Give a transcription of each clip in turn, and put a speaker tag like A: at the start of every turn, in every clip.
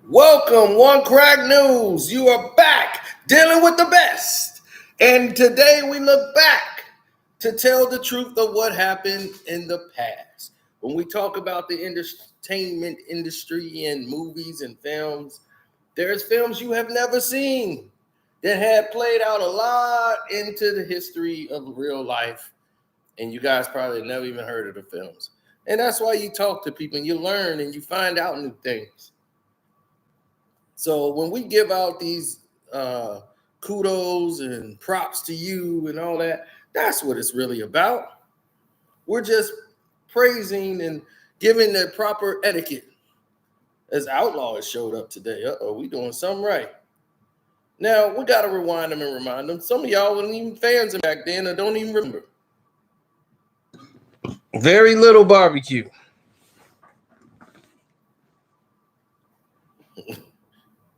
A: Welcome, One Crack News. You are back dealing with the best. And today we look back to tell the truth of what happened in the past. When we talk about the entertainment industry and movies and films, there's films you have never seen that had played out a lot into the history of real life. And you guys probably never even heard of the films. And that's why you talk to people and you learn and you find out new things. So when we give out these kudos and props to you and all that, that's what it's really about. We're just praising and giving the proper etiquette. As Outlaw has showed up today. We doing something right. Now we gotta rewind them and remind them. Some of y'all weren't even fans of back then or don't even remember. Very little barbecue.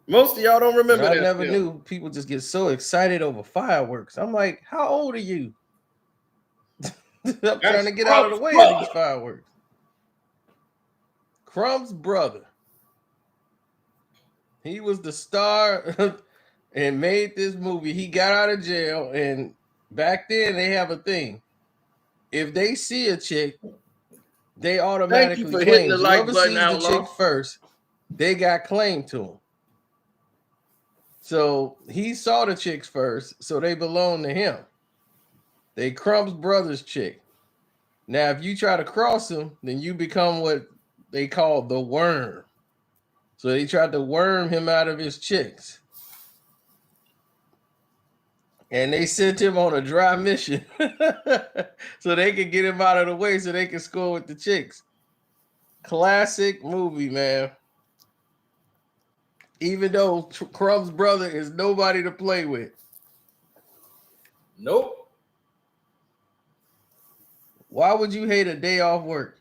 A: Most of y'all don't remember
B: I
A: that.
B: never knew people just get so excited over fireworks. I'm like, how old are you? I'm trying to get out of the way of these fireworks. Crumb's brother. He was the star and made this movie. He got out of jail, and back then they have a thing. If they see a chick, they automatically claim. Whoever sees the chick first, they got claim to him. So he saw the chicks first, so they belong to him. They Crumb's brother's chick. Now, if you try to cross him, then you become what they call the worm. So they tried to worm him out of his chicks. And they sent him on a dry mission so they could get him out of the way so they could score with the chicks. Classic movie, man. Even though Crumb's brother is nobody to play with.
A: Nope.
B: Why would you hate a day off work?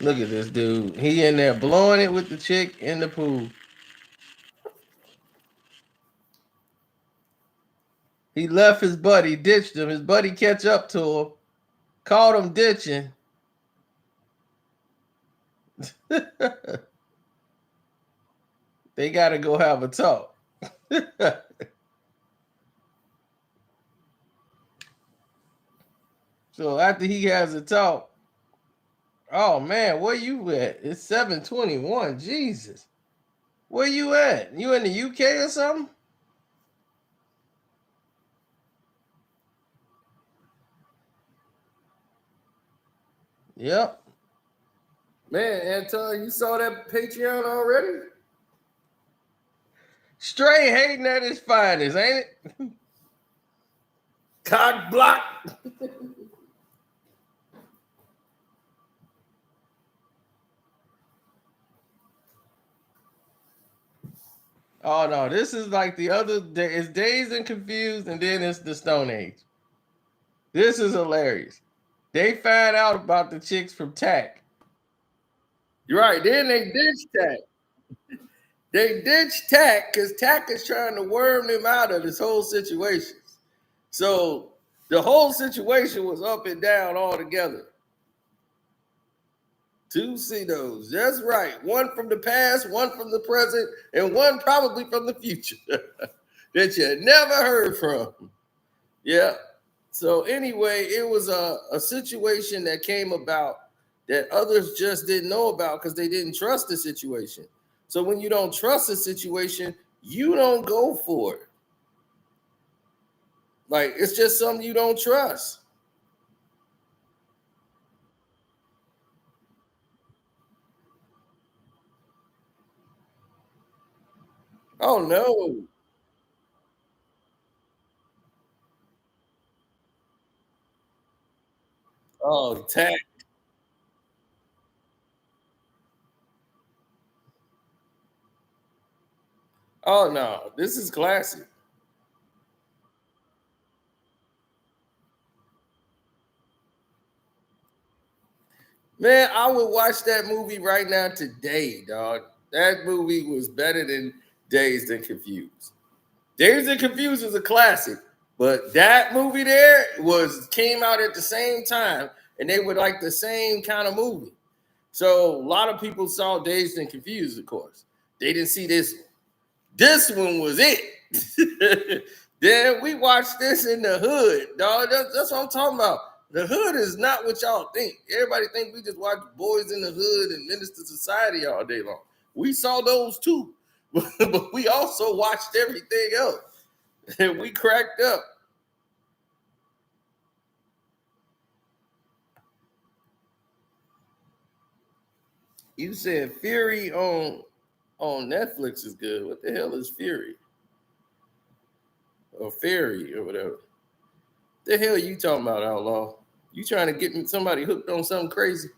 B: Look at this dude. He in there blowing it with the chick in the pool. He left his buddy, ditched him. His buddy catch up to him, caught him ditching. They got to go have a talk. So after he has a talk, oh man, where you at? It's 7:21. Jesus. Where you at? You in the UK or something? Yep.
A: Man, Anton, you saw that Patreon already?
B: Straight hating at his finest, ain't it?
A: Cock block.
B: Oh no, this is like the other day. It's Dazed and Confused, and then it's the Stone Age. This is hilarious. They find out about the chicks from TAC.
A: You're right. Then they ditched TAC. They ditched TAC because TAC is trying to worm them out of this whole situation. So the whole situation was up and down altogether. Two CEOs. That's right. One from the past, one from the present, and one probably from the future that you never heard from. Yeah. So anyway, it was a situation that came about that others just didn't know about because they didn't trust the situation. So when you don't trust the situation, you don't go for it. Like it's just something you don't trust. Oh no. Oh, tag. Oh no, this is classic. Man, I would watch that movie right now today, dog. That movie was better than Dazed and Confused. Dazed and Confused is a classic, but that movie there came out at the same time, and they were like the same kind of movie. So a lot of people saw Dazed and Confused, of course. They didn't see this one. This one was it. Then we watched this in the hood, dog. That's what I'm talking about. The hood is not what y'all think. Everybody think we just watch Boys in the Hood and Minister Society all day long. We saw those too, but we also watched everything else, and we cracked up. You said Fury on Netflix is good. What the hell is Fury? Or Fairy or whatever. The hell you talking about, Outlaw? You trying to get somebody hooked on something crazy?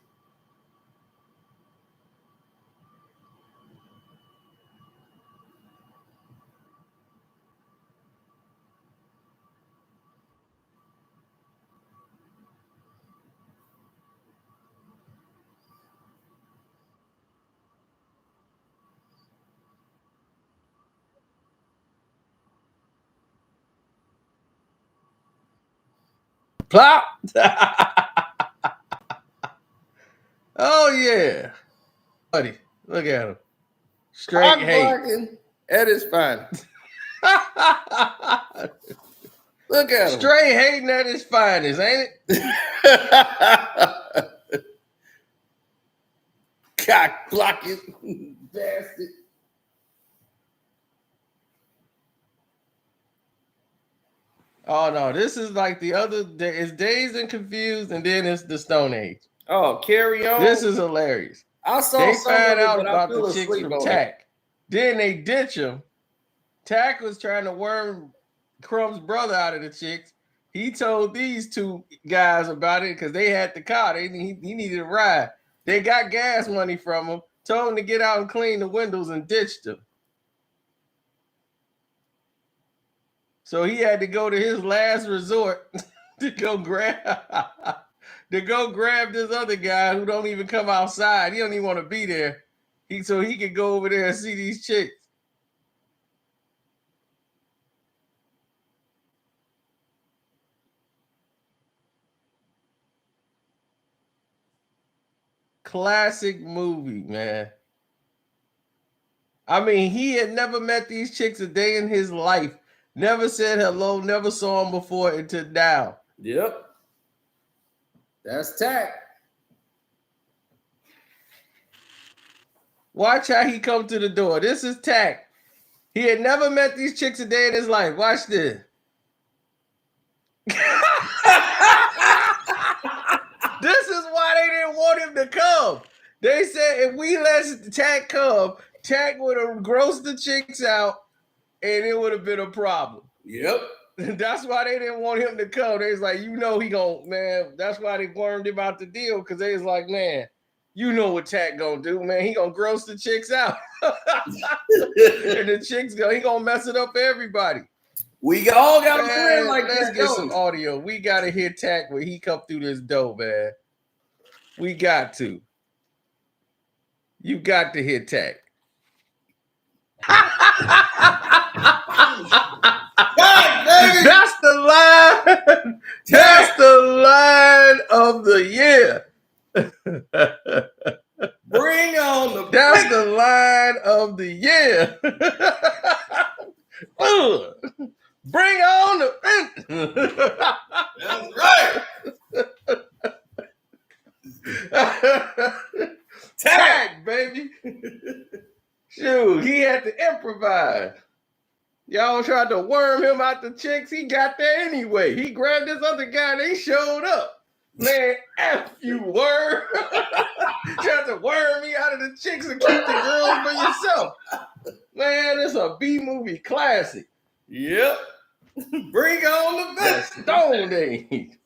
B: Plop. Oh yeah, buddy, look at him. Straight hate
A: at his finest. Look at him.
B: Straight hating at his finest, ain't it?
A: Cock blocking bastard.
B: Oh no, this is like the other. It's Dazed and Confused, and then it's the Stone Age.
A: Oh, Carry On.
B: This is hilarious.
A: I saw
B: they
A: some
B: find
A: of it,
B: out
A: but
B: about
A: I fell
B: the chicks
A: asleep
B: from
A: on
B: Tack.
A: it.
B: Then they ditch him. Tack was trying to worm Crumb's brother out of the chicks. He told these two guys about it because they had the car. He needed a ride. They got gas money from him, told him to get out and clean the windows, and ditched him. So he had to go to his last resort to go grab this other guy who don't even come outside. He don't even want to be there. So he could go over there and see these chicks. Classic movie, man. I mean, he had never met these chicks a day in his life. Never said hello, never saw them before until now.
A: Yep. That's Tack.
B: Watch how he come to the door. This is Tack. He had never met these chicks a day in his life. Watch this. This is why they didn't want him to come. They said if we let Tack come, Tack would have grossed the chicks out, and it would have been a problem.
A: Yep.
B: That's why they didn't want him to come. They was like, he gonna, man. That's why they wormed him out the deal, because they was like, man, you know what Tack gonna do, man. He gonna gross the chicks out. And the chicks he gonna mess it up for everybody.
A: We all got a friend like
B: let's
A: that.
B: Let's get some audio. We gotta hear Tack when he come through this door, man. We got to. You got to hear Tack.
A: God, baby.
B: That's the line. That's the line of the year.
A: Bring on the.
B: That's the line of the year. Bring on the.
A: That's right.
B: Tack, baby. Shoot, he had to improvise. Y'all tried to worm him out the chicks. He got there anyway. He grabbed this other guy. They showed up. Man, F you, worm. Tried to worm me out of the chicks and keep the girls for yourself. Man, it's a B-movie classic.
A: Yep. Bring on the best.
B: Stone Age.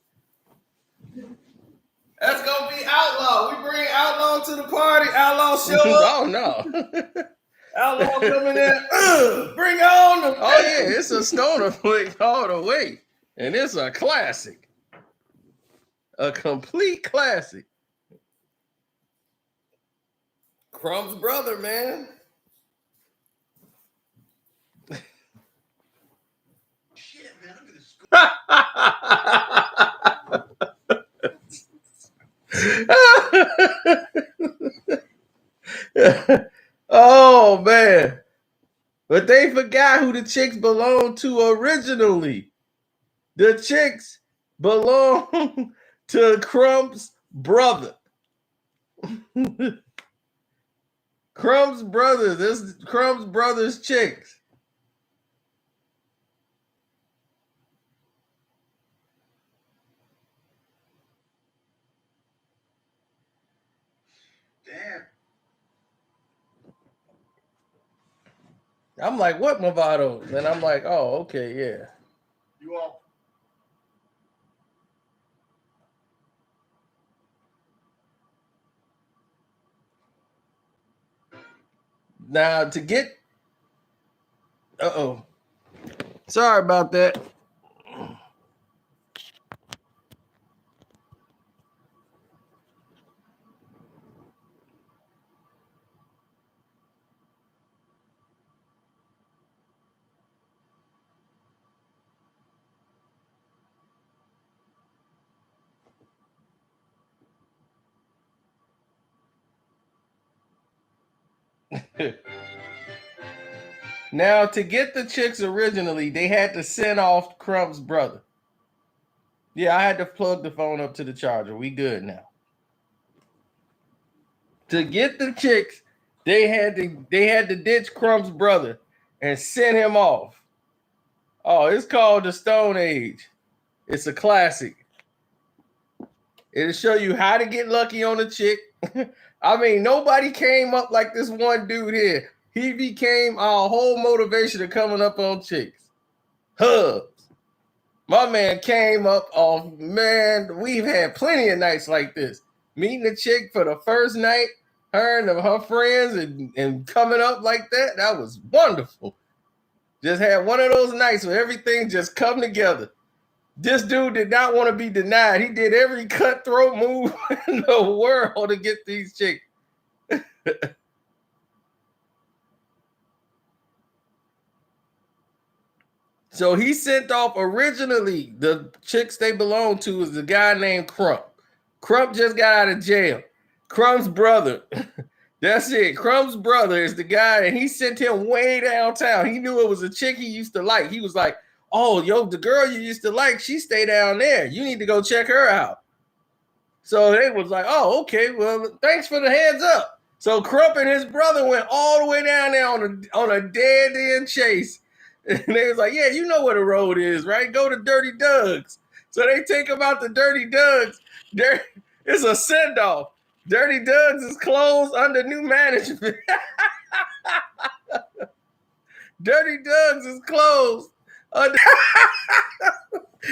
A: That's gonna be Outlaw. We bring Outlaw to the party. Outlaw show up.
B: Oh no.
A: Outlaw coming in. Bring on the.
B: Oh yeah, it's a stoner flick all the way, and it's a classic, a complete classic.
A: Crumb's brother, man.
B: Oh man. But they forgot who the chicks belonged to originally. The chicks belong to Crump's brother. Crump's brother. This is Crump's brother's chicks.
A: Damn.
B: I'm like, what Movados? And I'm like, oh, okay, yeah.
A: You all.
B: Now to get sorry about that. Now to get the chicks originally, they had to send off Crump's brother. Yeah, I had to plug the phone up to the charger. We good now. To get the chicks, they had to ditch Crump's brother and send him off. Oh, it's called The Stone Age. It's a classic. It'll show you how to get lucky on a chick. I mean, nobody came up like this one dude here. He became our whole motivation of coming up on chicks. Hubs. My man came up off, man, we've had plenty of nights like this. Meeting a chick for the first night, her and her friends, and coming up like that, that was wonderful. Just had one of those nights where everything just come together. This dude did not want to be denied. He did every cutthroat move in the world to get these chicks. So he sent off originally the chicks they belonged to is the guy named Crump. Crump just got out of jail. Crump's brother. That's it. Crump's brother is the guy, and he sent him way downtown. He knew it was a chick he used to like. He was like, oh, yo, the girl you used to like, she stay down there. You need to go check her out. So they was like, oh, okay, well, thanks for the heads up. So Crump and his brother went all the way down there on a dead-end chase. And they was like, yeah, you know where the road is, right? Go to Dirty Doug's. So they take him out to Dirty Doug's. It's a send-off. Dirty Doug's is closed under new management. Dirty Doug's is closed. Now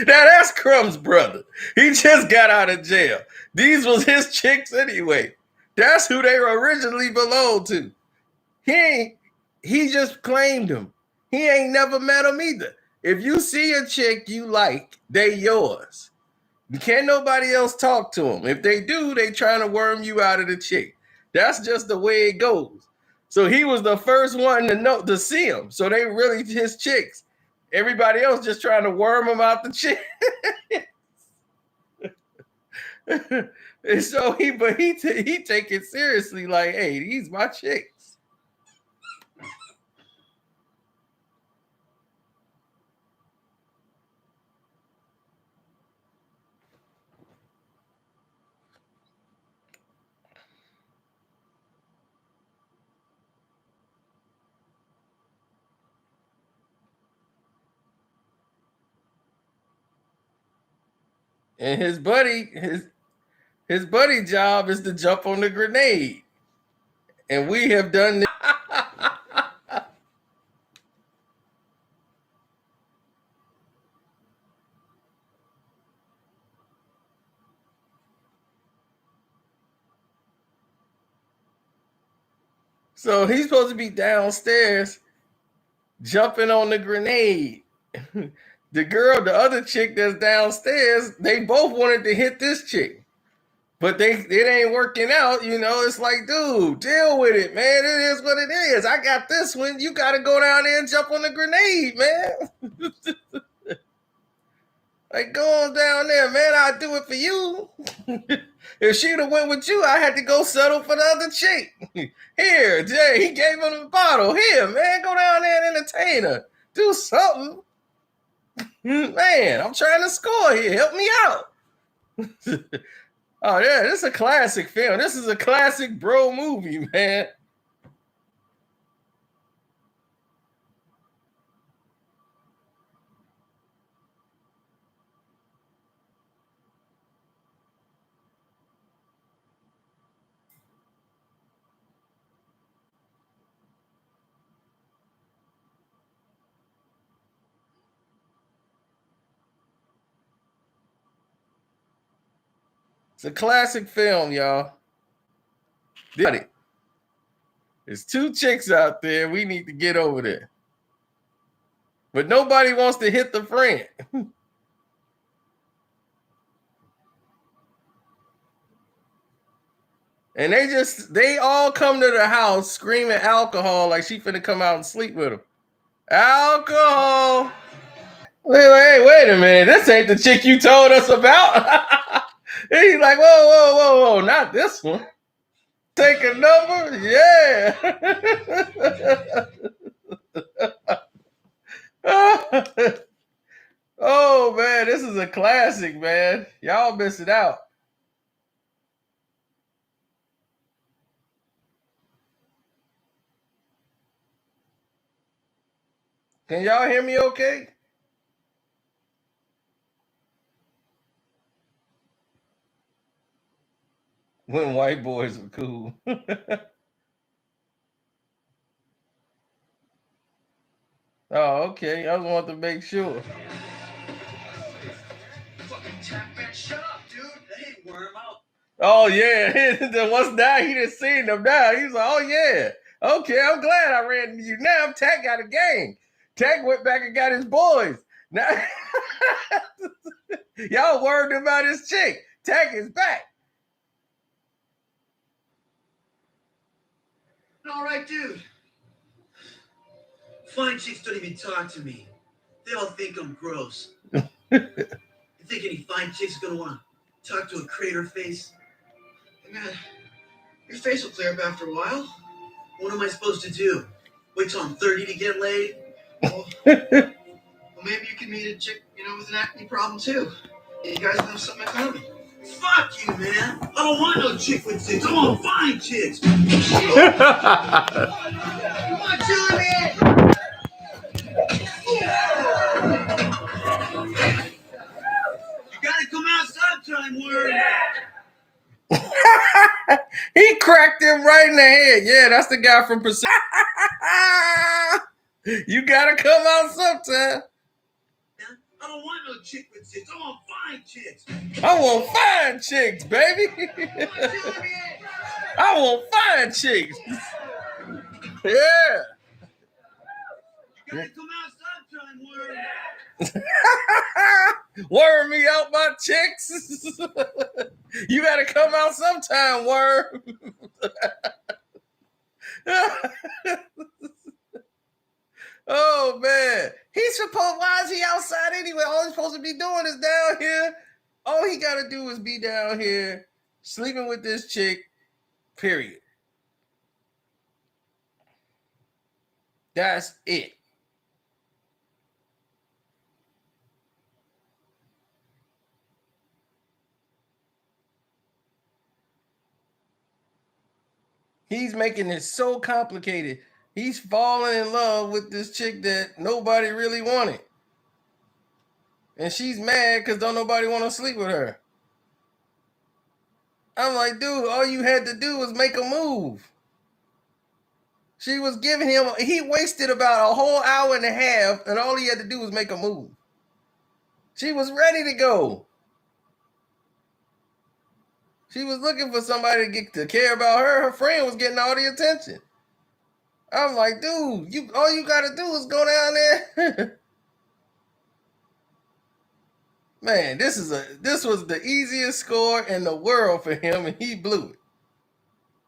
B: that's Crumb's brother. He just got out of jail. These was his chicks anyway. That's who they originally belonged to. He just claimed them. He ain't never met them either. If you see a chick you like, they yours. Can't nobody else talk to them. If they do, they trying to worm you out of the chick. That's just the way it goes. So he was the first one to see them. So they really his chicks. Everybody else just trying to worm him out the chick. And so he take it seriously, like, hey, these my chicks. And his buddy job is to jump on the grenade. And we have done this. So he's supposed to be downstairs jumping on the grenade. The other chick that's downstairs, they both wanted to hit this chick. But it ain't working out, you know. It's like, dude, deal with it, man. It is what it is. I got this one. You got to go down there and jump on the grenade, man. Like, go on down there, man. I'll do it for you. If she'd have went with you, I had to go settle for the other chick. Here, Jay, he gave him the bottle. Here, man, go down there and entertain her. Do something. Man, I'm trying to score here. Help me out. Oh, yeah, this is a classic film. This is a classic bro movie, man. It's a classic film, y'all. There's two chicks out there. We need to get over there. But nobody wants to hit the friend. And they all come to the house screaming alcohol like she finna come out and sleep with them. Alcohol. Wait a minute. This ain't the chick you told us about. He's like, whoa, not this one. Take a number? Yeah. Oh, man, this is a classic, man. Y'all miss it out. Can y'all hear me okay? When white boys were cool. Oh, okay. I just wanted to make sure.
C: Shut up, dude. Hey, worm out.
B: Oh, yeah. Once now he done seen them now. He's like, oh, yeah. Okay, I'm glad I ran into you. Now Tack got a game. Tack went back and got his boys. Now y'all worried about his chick. Tack is back.
C: All right, dude. Fine chicks don't even talk to me. They all think I'm gross. You think any fine chick's gonna want to talk to a crater face? Hey, man, your face will clear up after a while. What am I supposed to do? Wait till I'm 30 to get laid? Well, maybe you can meet a chick, with an acne problem too. You guys have something in common. Fuck you, man. I don't want no chick with tits. I want fine chicks. Come on, Johnny. You gotta come out sometime, word.
B: He cracked him right in the head. Yeah, that's the guy from Pacific. You gotta come out sometime.
C: I don't want no chick with tits. I want fine chicks.
B: I want fine chicks, baby. I want fine chicks. Yeah.
C: You gotta come out sometime, word.
B: Worm me out my chicks. You gotta come out sometime, worm. Oh, man. Why is he outside anyway? All he's supposed to be doing is down here. All he got to do is be down here sleeping with this chick, period. That's it. He's making it so complicated. He's falling in love with this chick that nobody really wanted. And she's mad because don't nobody want to sleep with her. I'm like, dude, all you had to do was make a move. She was giving him, he wasted about a whole hour and a half, and all he had to do was make a move. She was ready to go. She was looking for somebody to care about her. Her friend was getting all the attention. I'm like, dude, all you gotta do is go down there. Man, this was the easiest score in the world for him, and he blew it.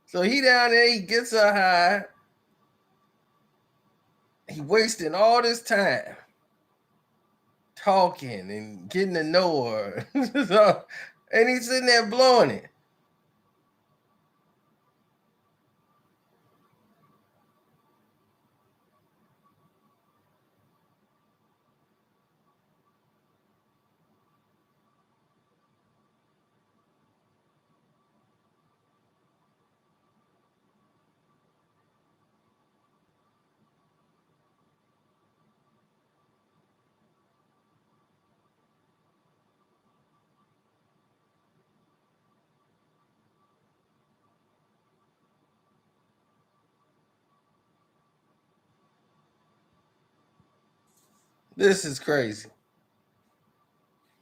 B: So he down there, he gets her high. He wasting all this time talking and getting to know her. So, and he's sitting there blowing it. This is crazy.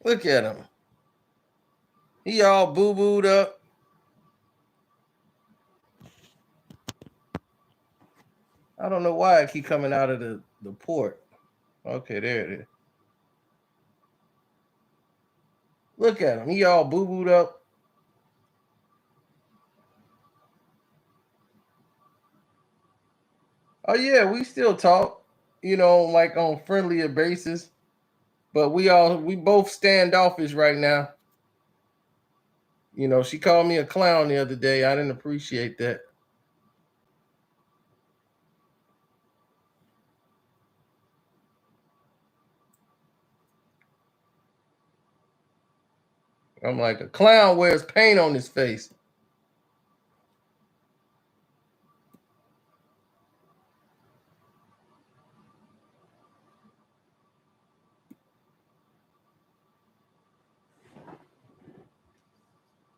B: Look at him. He all boo-booed up. I don't know why I keep coming out of the port. Okay, there it is. Look at him. He all boo-booed up. Oh, yeah, we still talk, like on friendlier basis. But we both standoffish right now. She called me a clown the other day. I didn't appreciate that. I'm like, a clown wears paint on his face.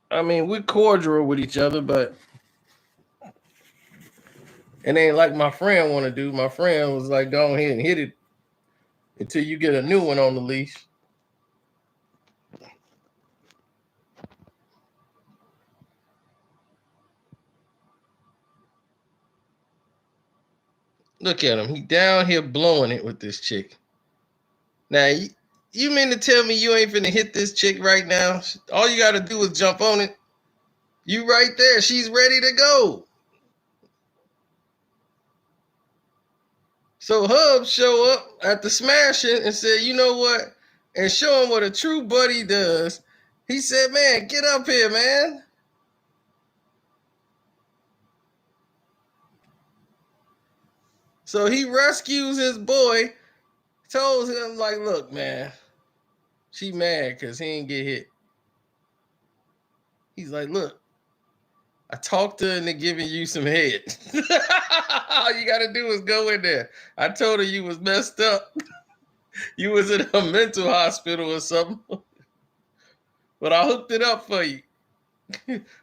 B: I mean, we're cordial with each other, but it ain't like my friend want to do. My friend was like, go ahead and hit it until you get a new one on the leash. Look at him. He down here blowing it with this chick. Now, you mean to tell me you ain't finna hit this chick right now? All you got to do is jump on it. You right there. She's ready to go. So Hub show up at the smashing and said, you know what? And show him what a true buddy does. He said, man, get up here, man. So he rescues his boy, told him, like, look, man, she mad because he ain't get hit. He's like, look, I talked to her into giving you some head. All you got to do is go in there. I told her you was messed up. You was in a mental hospital or something. But I hooked it up for you.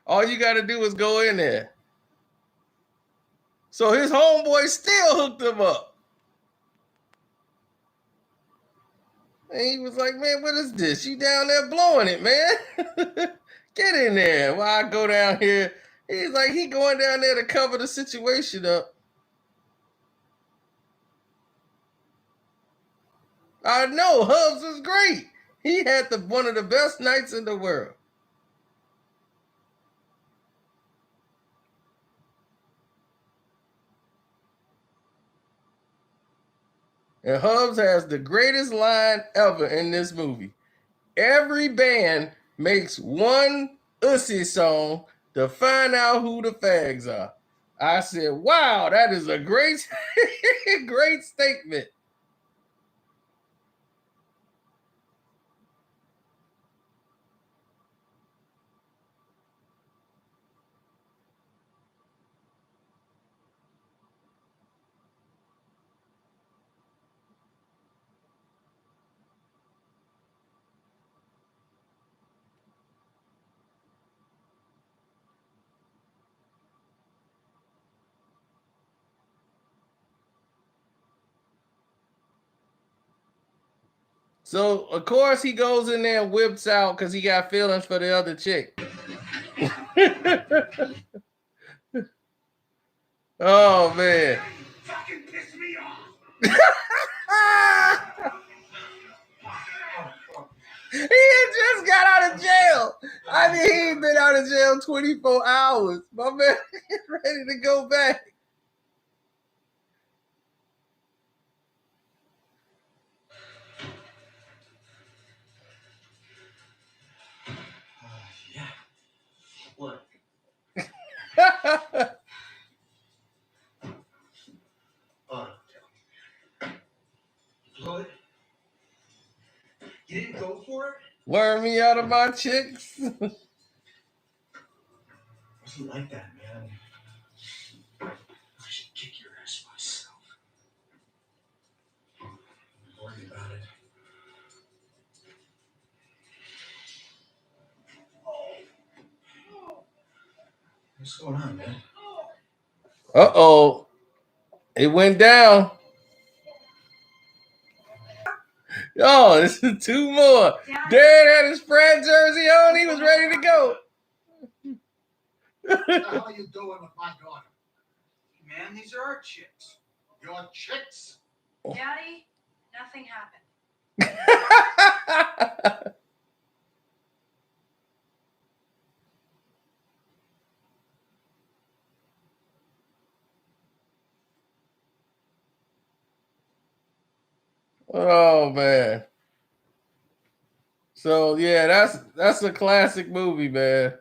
B: All you got to do is go in there. So his homeboy still hooked him up. And he was like, man, what is this? You down there blowing it, man. Get in there while I go down here. He's like, he going down there to cover the situation up. I know, Hubs was great. He had one of the best nights in the world. And Hubs has the greatest line ever in this movie. Every band makes one Ussy song to find out who the fags are. I said, wow, that is a great, great statement. So, of course, he goes in there and whips out because he got feelings for the other chick. Oh, man.
C: Fucking piss me off.
B: He had just got out of jail. I mean, he ain't been out of jail 24 hours. My man is ready to go back.
C: You didn't go for it?
B: Worm me out of my chicks.
C: I wasn't like that, man. I should kick your ass myself. I'm worried about it. What's going on, man?
B: Uh-oh. It went down. Oh, this is two more. Dad had his Fred jersey on. He was ready to go.
D: What the hell are you doing with my daughter?
C: Man, these are our chicks.
D: Your chicks?
E: Daddy, nothing happened.
B: Oh man. So yeah, that's a classic movie, man.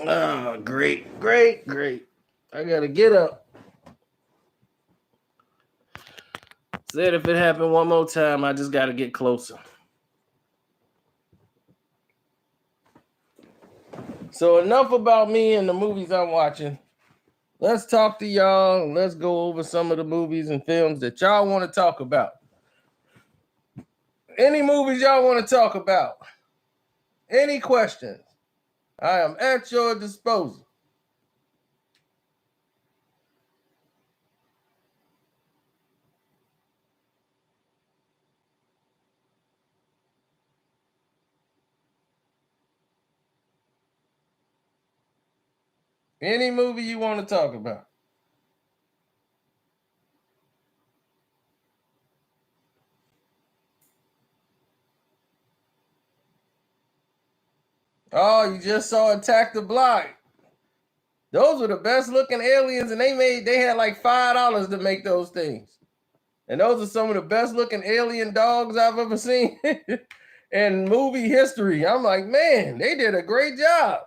B: Oh, great, great, great. I gotta get up. Said if it happened one more time, I just gotta get closer. So enough about me and the movies I'm watching. Let's talk to y'all. Let's go over some of the movies and films that y'all want to talk about. Any movies y'all want to talk about? Any questions? I am at your disposal. Any movie you want to talk about. Oh, you just saw Attack the Block. Those were the best looking aliens, and they had like $5 to make those things. And those are some of the best looking alien dogs I've ever seen in movie history. I'm like, man, they did a great job.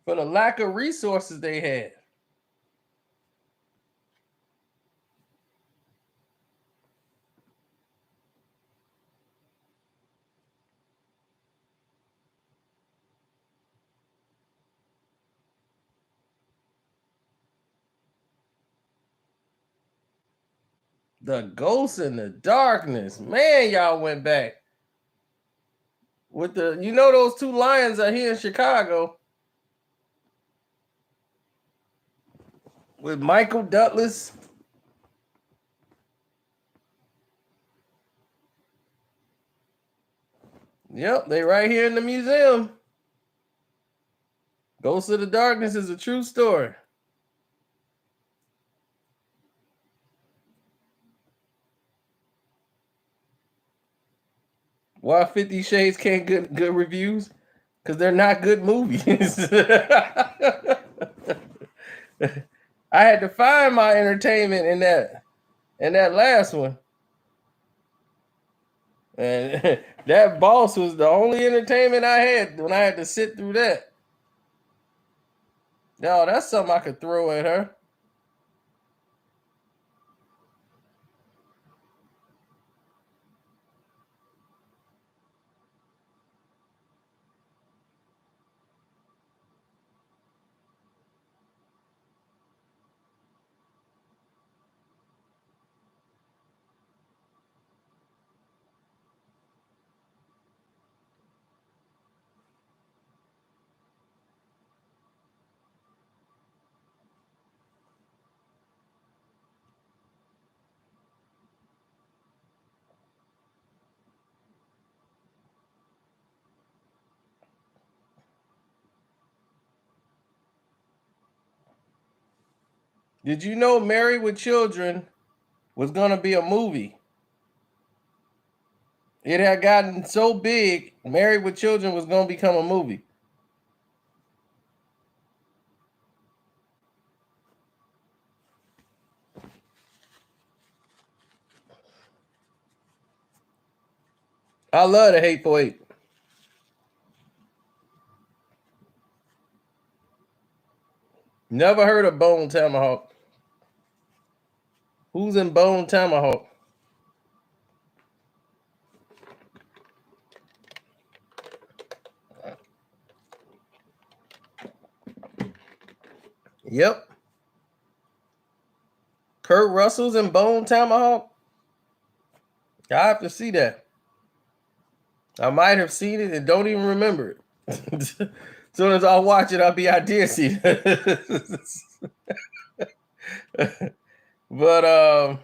B: For the lack of resources they had. The Ghost in the Darkness. Man, y'all went back. With those two lions are here in Chicago. With Michael Douglas. Yep, they right here in the museum. Ghost of the Darkness is a true story. Why 50 Shades can't get good reviews? Because they're not good movies. I had to find my entertainment in that last one. And that Boss was the only entertainment I had when I had to sit through that. No, that's something I could throw at her. Did you know Married with Children was gonna be a movie? It had gotten so big, Married with Children was gonna become a movie. I love the Hateful Eight. Never heard of Bone Tomahawk. Who's in Bone Tomahawk? Yep. Kurt Russell's in Bone Tomahawk? I have to see that. I might have seen it and don't even remember it. As soon as I watch it, I'll be, I did see that. But oh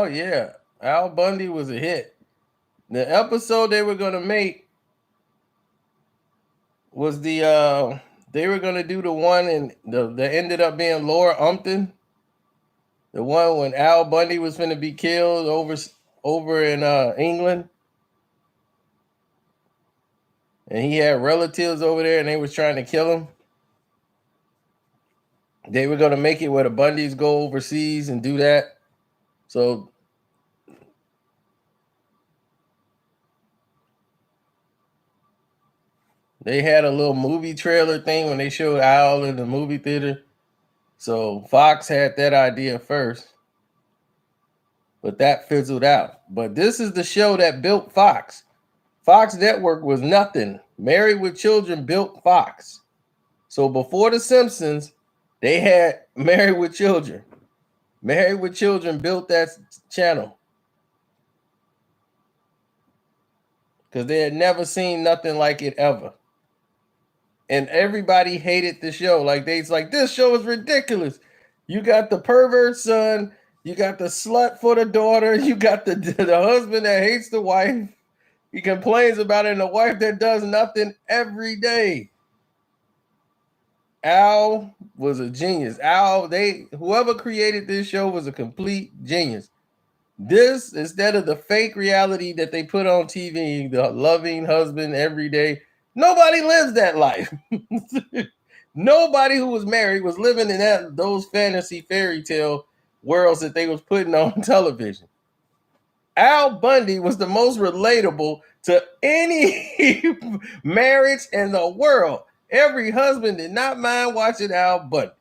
B: yeah, Al Bundy was a hit. The episode they were gonna make was they were gonna do the one and that ended up being Laura Umpton. The one when Al Bundy was gonna be killed over in England. And he had relatives over there and they was trying to kill him. They were gonna make it where the Bundys go overseas and do that. So they had a little movie trailer thing when they showed Al in the movie theater. So Fox had that idea first. But that fizzled out. But this is the show that built Fox. Fox Network was nothing. Married with Children built Fox. So before The Simpsons, they had Married with Children. Married with Children built that channel. Because they had never seen nothing like it ever. And everybody hated the show. Like they's like, this show is ridiculous. You got the pervert son, you got the slut for the daughter, you got the husband that hates the wife. He complains about it, and the wife that does nothing every day. Al was a genius. Whoever created this show was a complete genius. This, instead of the fake reality that they put on TV, the loving husband every day, nobody lives that life. Nobody who was married was living in those fantasy fairy tale worlds that they was putting on television. Al Bundy was the most relatable to any marriage in the world. Every husband did not mind watching Al Bundy.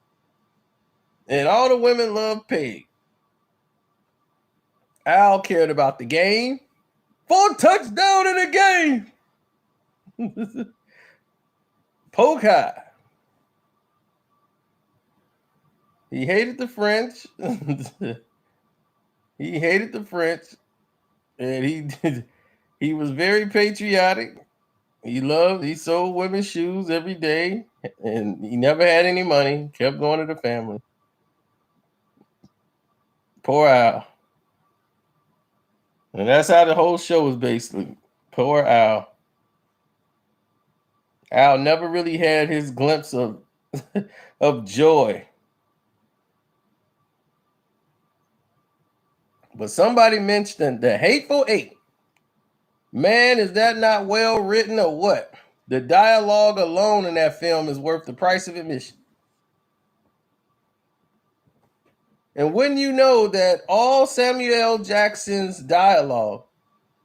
B: And all the women loved Peg. Al cared about the game. 4 touchdowns in the game. Poke high. He hated the French. He hated the French. And he was very patriotic. He sold women's shoes every day. And he never had any money. Kept going to the family. Poor Al. And that's how the whole show was basically. Poor Al. Al never really had his glimpse of joy. But somebody mentioned the Hateful Eight. Man, is that not well written or what? The dialogue alone in that film is worth the price of admission. And wouldn't you know that all Samuel L. Jackson's dialogue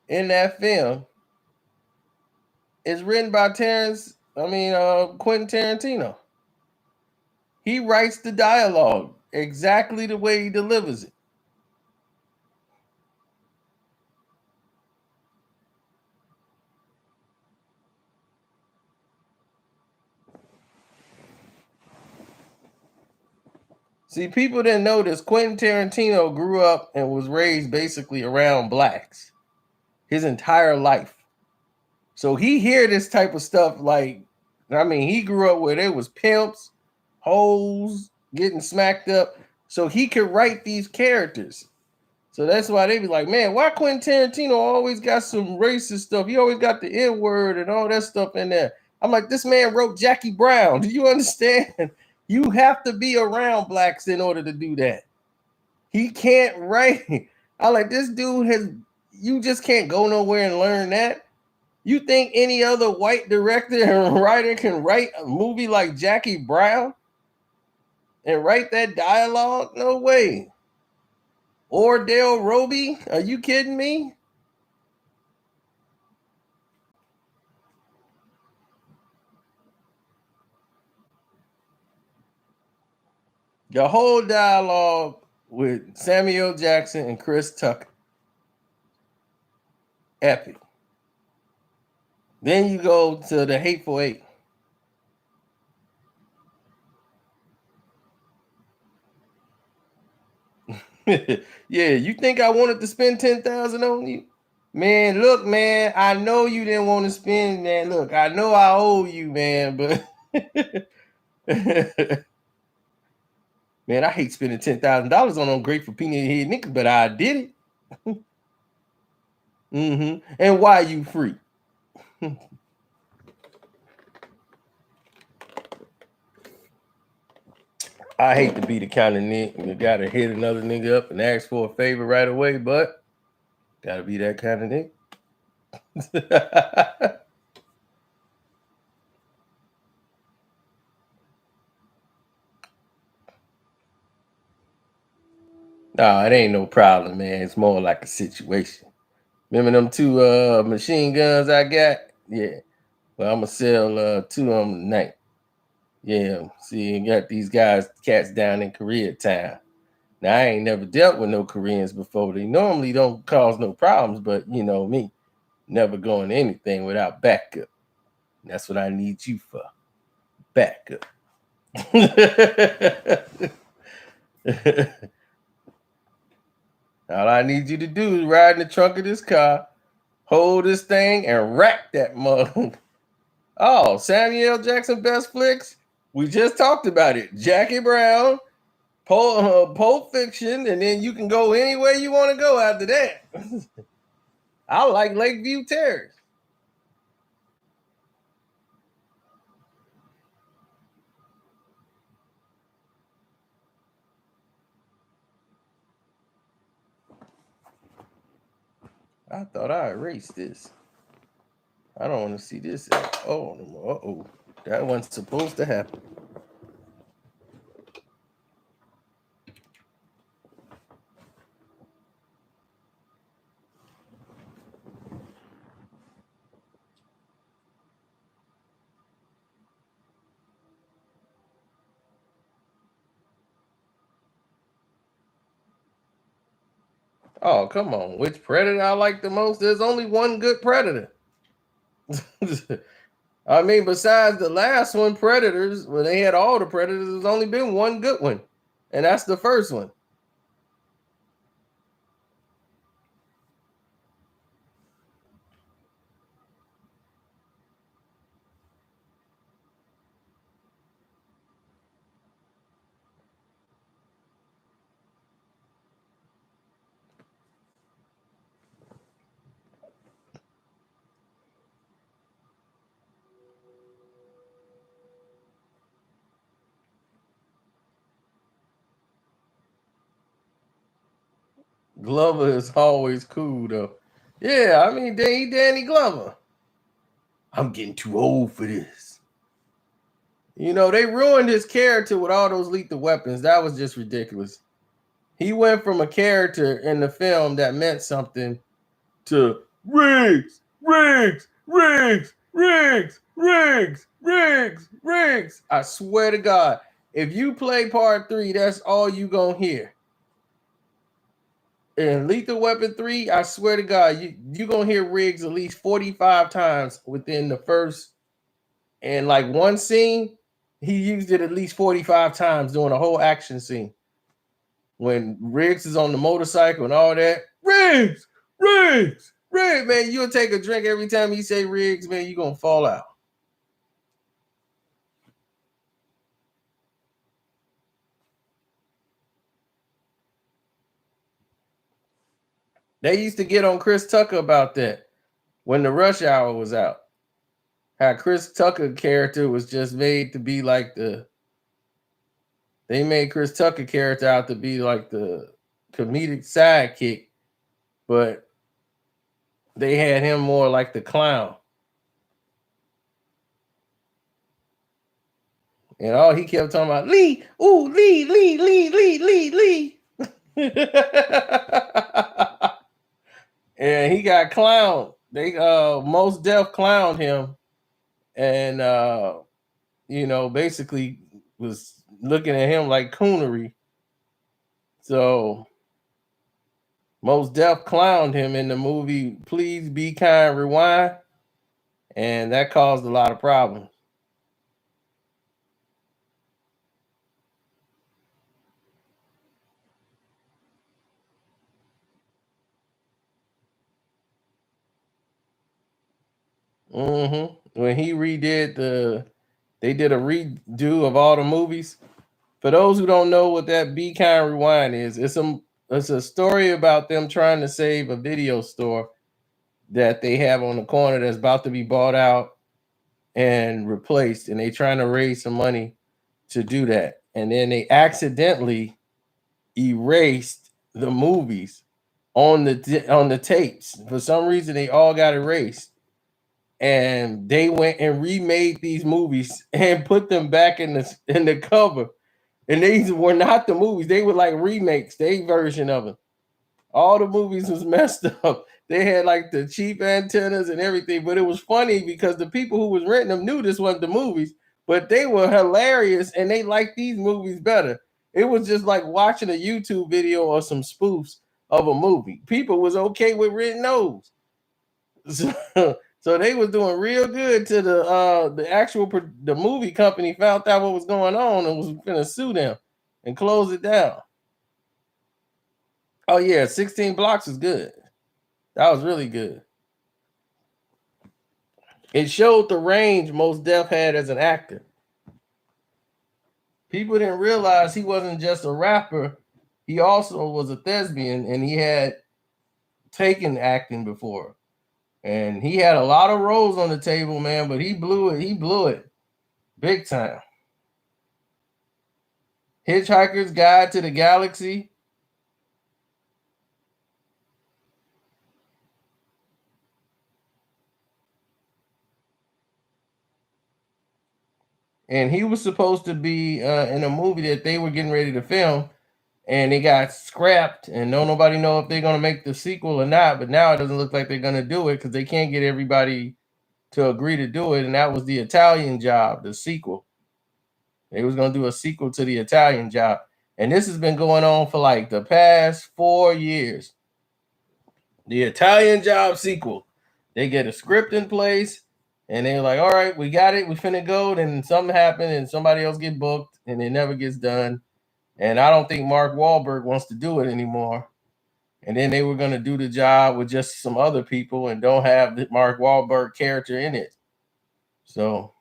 B: in that film is written by Quentin Tarantino. He writes the dialogue exactly the way he delivers it. See, people didn't know this. Quentin Tarantino grew up and was raised basically around blacks. his entire life. So he hear this type of stuff. Like, I mean, he grew up where there was pimps, hoes, getting smacked up. So he could write these characters. So that's why they be like, man, why Quentin Tarantino always got some racist stuff? He always got the N-word and all that stuff in there. I'm like, this man wrote Jackie Brown. Do you understand? You have to be around blacks in order to do that. He can't write. I like, this dude you just can't go nowhere and learn that. You think any other white director and writer can write a movie like Jackie Brown and write that dialogue? No way. Or Dale Roby? Are you kidding me? The whole dialogue with Samuel Jackson and Chris Tucker. Epic. Then you go to the Hateful Eight. Yeah, you think I wanted to spend $10,000 on you? Man, look, man, I know you didn't want to spend, man. Look, I know I owe you, man, but man, I hate spending $10,000 on ungrateful peanut head niggas, but I did it. And why you free? I hate to be the kind of nigga you gotta hit another nigga up and ask for a favor right away, but gotta be that kind of nigga. Nah, it ain't no problem, man. It's more like a situation. Remember them two machine guns I got? Yeah. Well, I'm gonna sell 2 of them tonight. Yeah. See, you got these cats down in Koreatown. Now, I ain't never dealt with no Koreans before. They normally don't cause no problems, but you know me, never going anything without backup. That's what I need you for. Backup. All I need you to do is ride in the trunk of this car, hold this thing, and rack that mug. Oh, Samuel Jackson best flicks? We just talked about it. Jackie Brown, Pulp Fiction, and then you can go anywhere you want to go after that. I like Lakeview Terrace. I thought I erased this. I don't want to see this. Oh, that wasn't supposed to happen. Oh, come on. Which Predator I like the most? There's only one good Predator. I mean, besides the last one, Predators, when they had all the Predators, there's only been one good one. And that's the first one. Glover is always cool, though. Yeah, I mean, Danny Glover. I'm getting too old for this. You know, they ruined his character with all those lethal weapons. That was just ridiculous. He went from a character in the film that meant something to Riggs. I swear to God, if you play part 3, that's all you gonna hear. In Lethal Weapon 3, I swear to God, you gonna hear Riggs at least 45 times within the first, and like one scene, he used it at least 45 times during a whole action scene. When Riggs is on the motorcycle and all that, Riggs. Rig, man, you'll take a drink every time he say Riggs, man, you're gonna fall out. They used to get on Chris Tucker about that when the Rush Hour was out. How Chris Tucker character was just made to be like they made Chris Tucker character out to be like the comedic sidekick, but they had him more like the clown. And all he kept talking about, Lee, ooh, Lee, Lee, Lee, Lee, Lee, Lee. And he got clowned. They Most Def clowned him, and basically was looking at him like coonery. So Most Def clowned him in the movie Please Be Kind Rewind, and that caused a lot of problems. When he they did a redo of all the movies. For those who don't know what that Be Kind Rewind is, it's a story about them trying to save a video store that they have on the corner that's about to be bought out and replaced, and they trying to raise some money to do that. And then they accidentally erased the movies on the tapes. For some reason, they all got erased. And they went and remade these movies and put them back in the cover. And these were not the movies; they were like remakes, their version of them. All the movies was messed up. They had like the cheap antennas and everything, but it was funny because the people who was renting them knew this wasn't the movies, but they were hilarious and they liked these movies better. It was just like watching a YouTube video or some spoofs of a movie. People was okay with renting those. So they was doing real good to the movie company found out what was going on and was gonna sue them and close it down. Oh yeah, 16 Blocks is good. That was really good. It showed the range Most Def had as an actor. People didn't realize he wasn't just a rapper. He also was a thespian and he had taken acting before. And he had a lot of roles on the table, man, but he blew it. He blew it big time. Hitchhiker's Guide to the Galaxy. And he was supposed to be in a movie that they were getting ready to film, and it got scrapped, and nobody know if they're going to make the sequel or not. But now it doesn't look like they're going to do it because they can't get everybody to agree to do it. And that was The Italian Job, the sequel. They was going to do a sequel to The Italian Job. And this has been going on for like the past 4 years. The Italian Job sequel. They get a script in place, and they're like, all right, we got it. We finna go. Then something happened, and somebody else get booked, and it never gets done. And I don't think Mark Wahlberg wants to do it anymore. And then they were going to do the job with just some other people and don't have the Mark Wahlberg character in it. So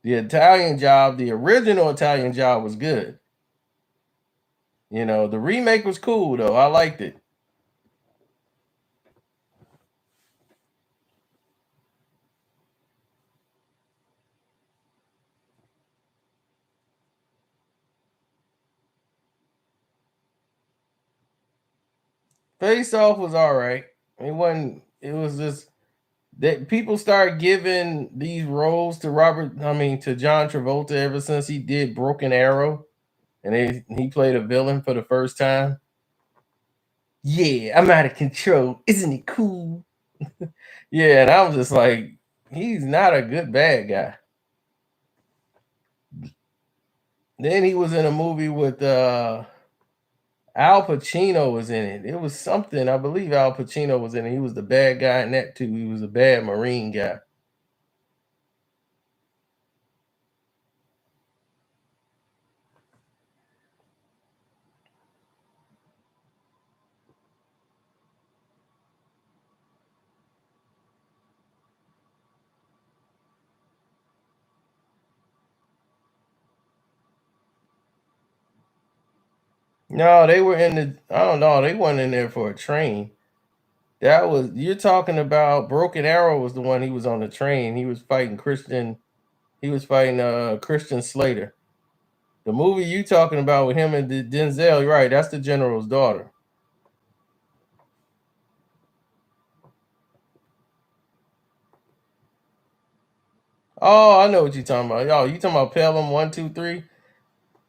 B: the Italian Job, the original Italian Job was good. The remake was cool, though. I liked it. Face Off was all right. It wasn't, it was just that people started giving these roles to John Travolta ever since he did Broken Arrow, and he played a villain for the first time. Yeah, I'm out of control. Isn't it cool? Yeah, and I was just like, he's not a good bad guy. Then he was in a movie with Al Pacino was in it. It was something, I believe Al Pacino was in it. He was the bad guy in that too. He was a bad Marine guy. No, they were in the. I don't know. They weren't in there for a train. That was you're talking about. Broken Arrow was the one. He was on the train. He was fighting Christian. He was fighting Christian Slater. The movie you talking about with him and Denzel, you're right? That's the general's daughter. Oh, I know what you're talking about. Oh, you talking about Pelham 1, 2, 3?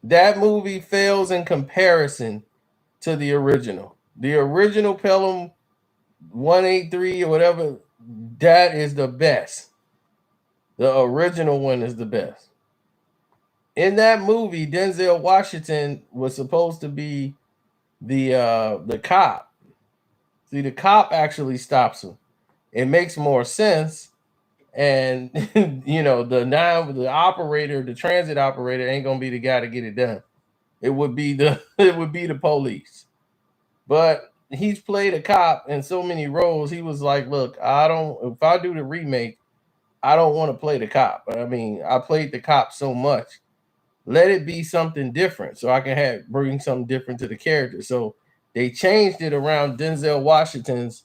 B: That movie fails in comparison to the original. The original Pelham 183 or whatever, that is the best. The original one is the best. In that movie, Denzel Washington was supposed to be the cop. See, the cop actually stops him. It makes more sense. And the operator, the transit operator, ain't gonna be the guy to get it done. It would be the police. But he's played a cop in so many roles. He was like, look, I don't. If I do the remake, I don't want to play the cop. I mean, I played the cop so much. Let it be something different, so I can bring something different to the character. So they changed it around Denzel Washington's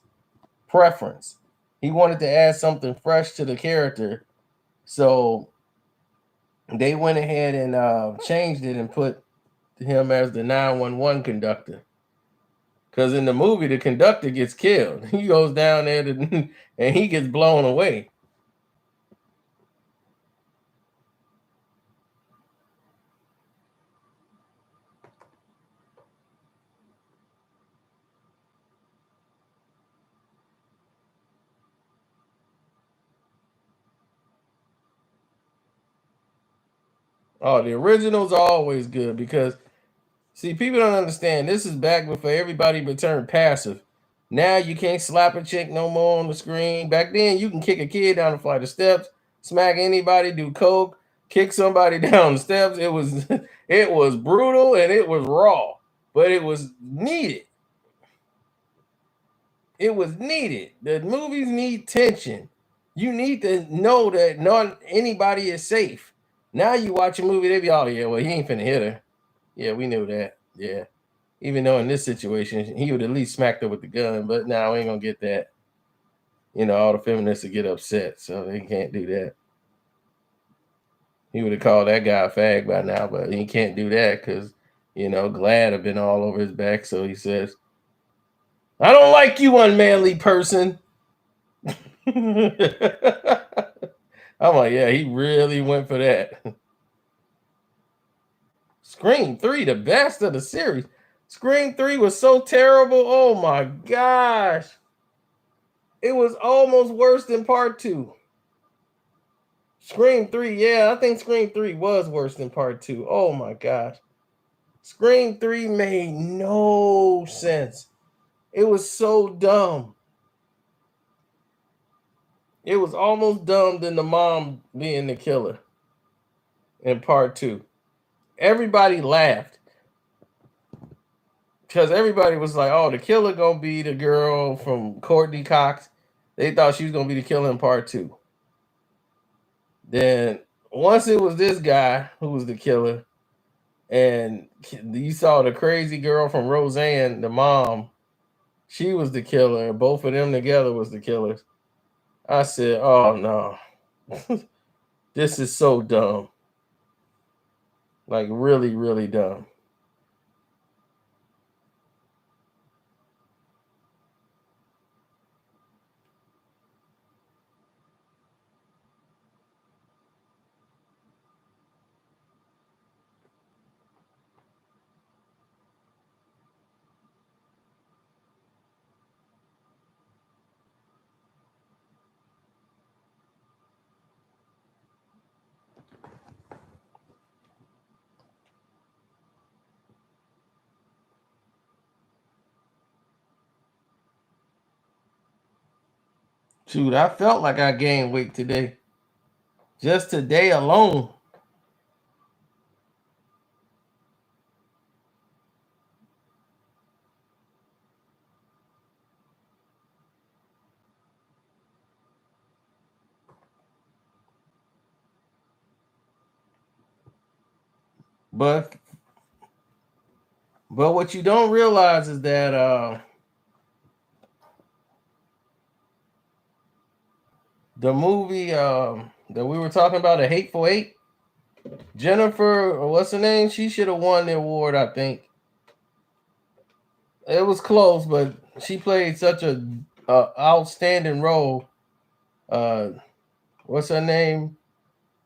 B: preference. He wanted to add something fresh to the character, so they went ahead and changed it and put him as the 911 conductor. Because in the movie, the conductor gets killed. He goes down there and he gets blown away. Oh, the originals are always good because, see, people don't understand. This is back before everybody turned passive. Now you can't slap a chick no more on the screen. Back then, you can kick a kid down a flight of steps, smack anybody, do coke, kick somebody down the steps. It was it was brutal and it was raw, but it was needed. It was needed. The movies need tension. You need to know that not anybody is safe. Now you watch a movie, they be, oh yeah, well, he ain't finna hit her. Yeah, we knew that. Yeah. Even though in this situation, he would at least smack her with the gun, but now we ain't gonna get that. All the feminists would get upset, so they can't do that. He would have called that guy a fag by now, but he can't do that because, Glad have been all over his back. So he says, I don't like you, unmanly person. I'm like, yeah, he really went for that. Scream 3, the best of the series. Scream 3 was so terrible. Oh my gosh. It was almost worse than part 2. Scream 3, yeah, I think Scream 3 was worse than part 2. Oh my gosh. Scream 3 made no sense. It was so dumb. It was almost dumb than the mom being the killer in part 2. Everybody laughed because everybody was like, oh, the killer gonna be the girl from Courtney Cox. They thought she was gonna be the killer in part 2. Then once it was this guy who was the killer, and you saw the crazy girl from Roseanne, the mom, she was the killer. Both of them together was the killers. I said, oh no. This is so dumb. Like really, really dumb. Shoot, I felt like I gained weight today. Just today alone. But But what you don't realize is that the movie that we were talking about, The Hateful Eight, Jennifer, or what's her name? She should have won the award, I think. It was close, but she played such a outstanding role. Uh, what's her name?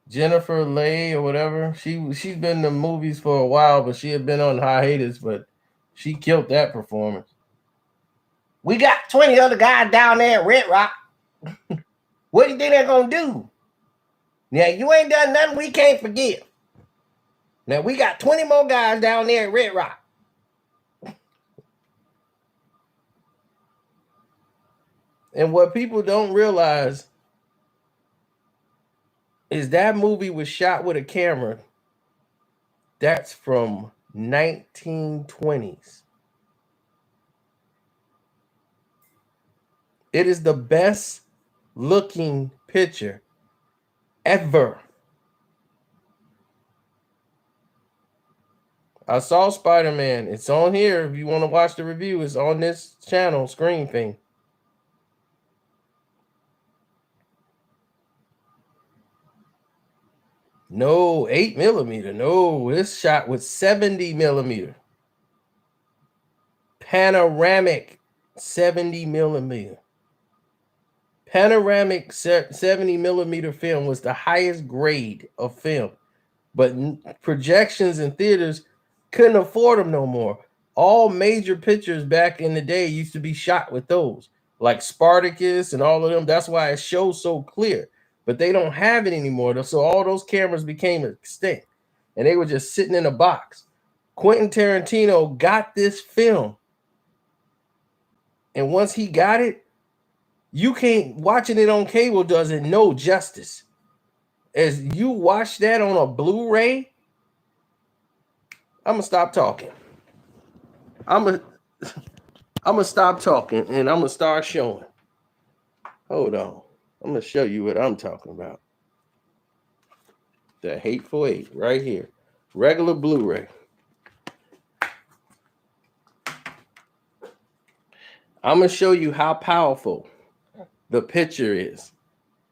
B: Jennifer Leigh or whatever. She's been in the movies for a while, but she had been on hiatus, but she killed that performance. We got 20 other guys down there at Red Rock. What do you think they're gonna do? Now you ain't done nothing we can't forgive. Now we got 20 more guys down there at Red Rock. And what people don't realize is that movie was shot with a camera that's from 1920s. It is the best looking picture ever. I saw Spider-Man. It's on here. If you want to watch the review, it's on this channel, Screen Thing. No, 8mm. No, it's shot with 70mm. Panoramic 70mm. Panoramic 70mm film was the highest grade of film. But projections in theaters couldn't afford them no more. All major pictures back in the day used to be shot with those, like Spartacus and all of them. That's why it shows so clear. But they don't have it anymore. So all those cameras became extinct, and they were just sitting in a box. Quentin Tarantino got this film, and once he got it, you can't watching it on cable does it no justice. As you watch that on a Blu-ray, I'm gonna stop talking. I'm gonna stop talking and I'm gonna start showing. Hold on. I'm gonna show you what I'm talking about. The Hateful Eight right here. Regular Blu-ray. I'm gonna show you how powerful the picture is.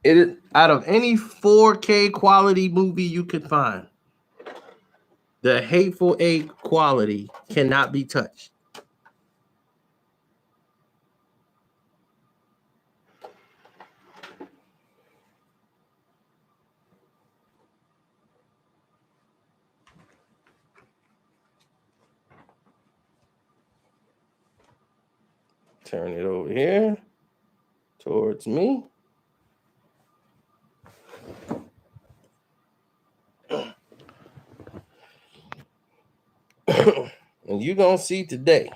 B: It is out of any 4K quality movie you could find. The Hateful Eight quality cannot be touched. Turn it over here towards me. And you're gonna see today.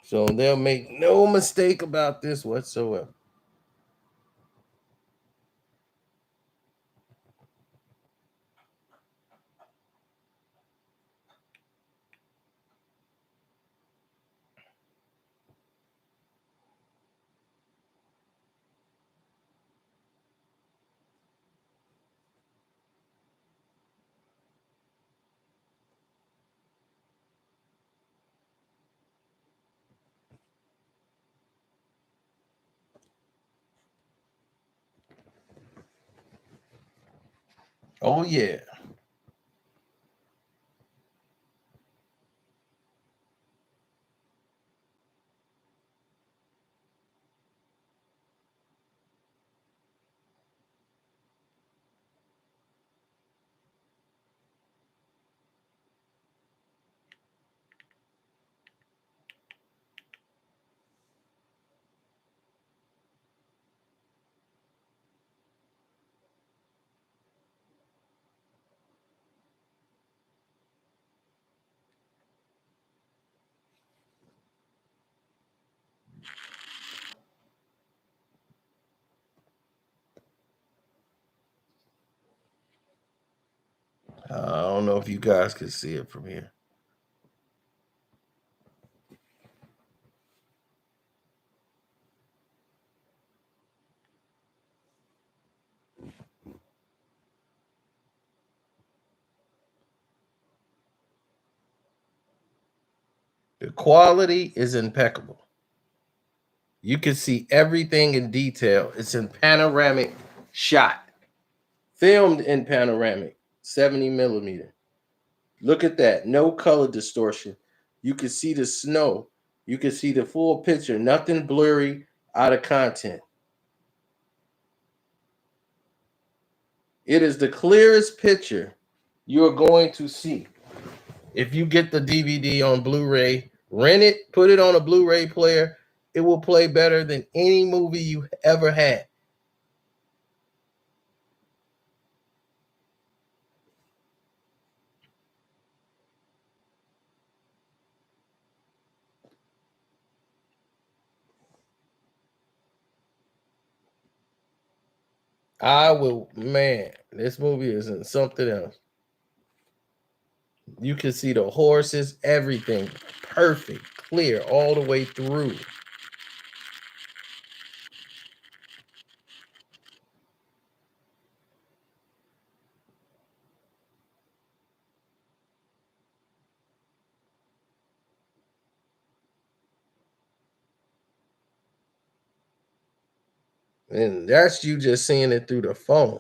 B: So they'll make no mistake about this whatsoever. Oh yeah. I don't know if you guys can see it from here. The quality is impeccable. You can see everything in detail. It's in panoramic shot, filmed in panoramic, 70 millimeter. Look at that. No color distortion. You can see the snow. You can see the full picture. Nothing blurry out of content. It is the clearest picture you're going to see. If you get the DVD on Blu-ray, rent it, put it on a Blu-ray player, it will play better than any movie you ever had. This movie is in something else. You can see the horses, everything perfect, clear all the way through. And that's you just seeing it through the phone.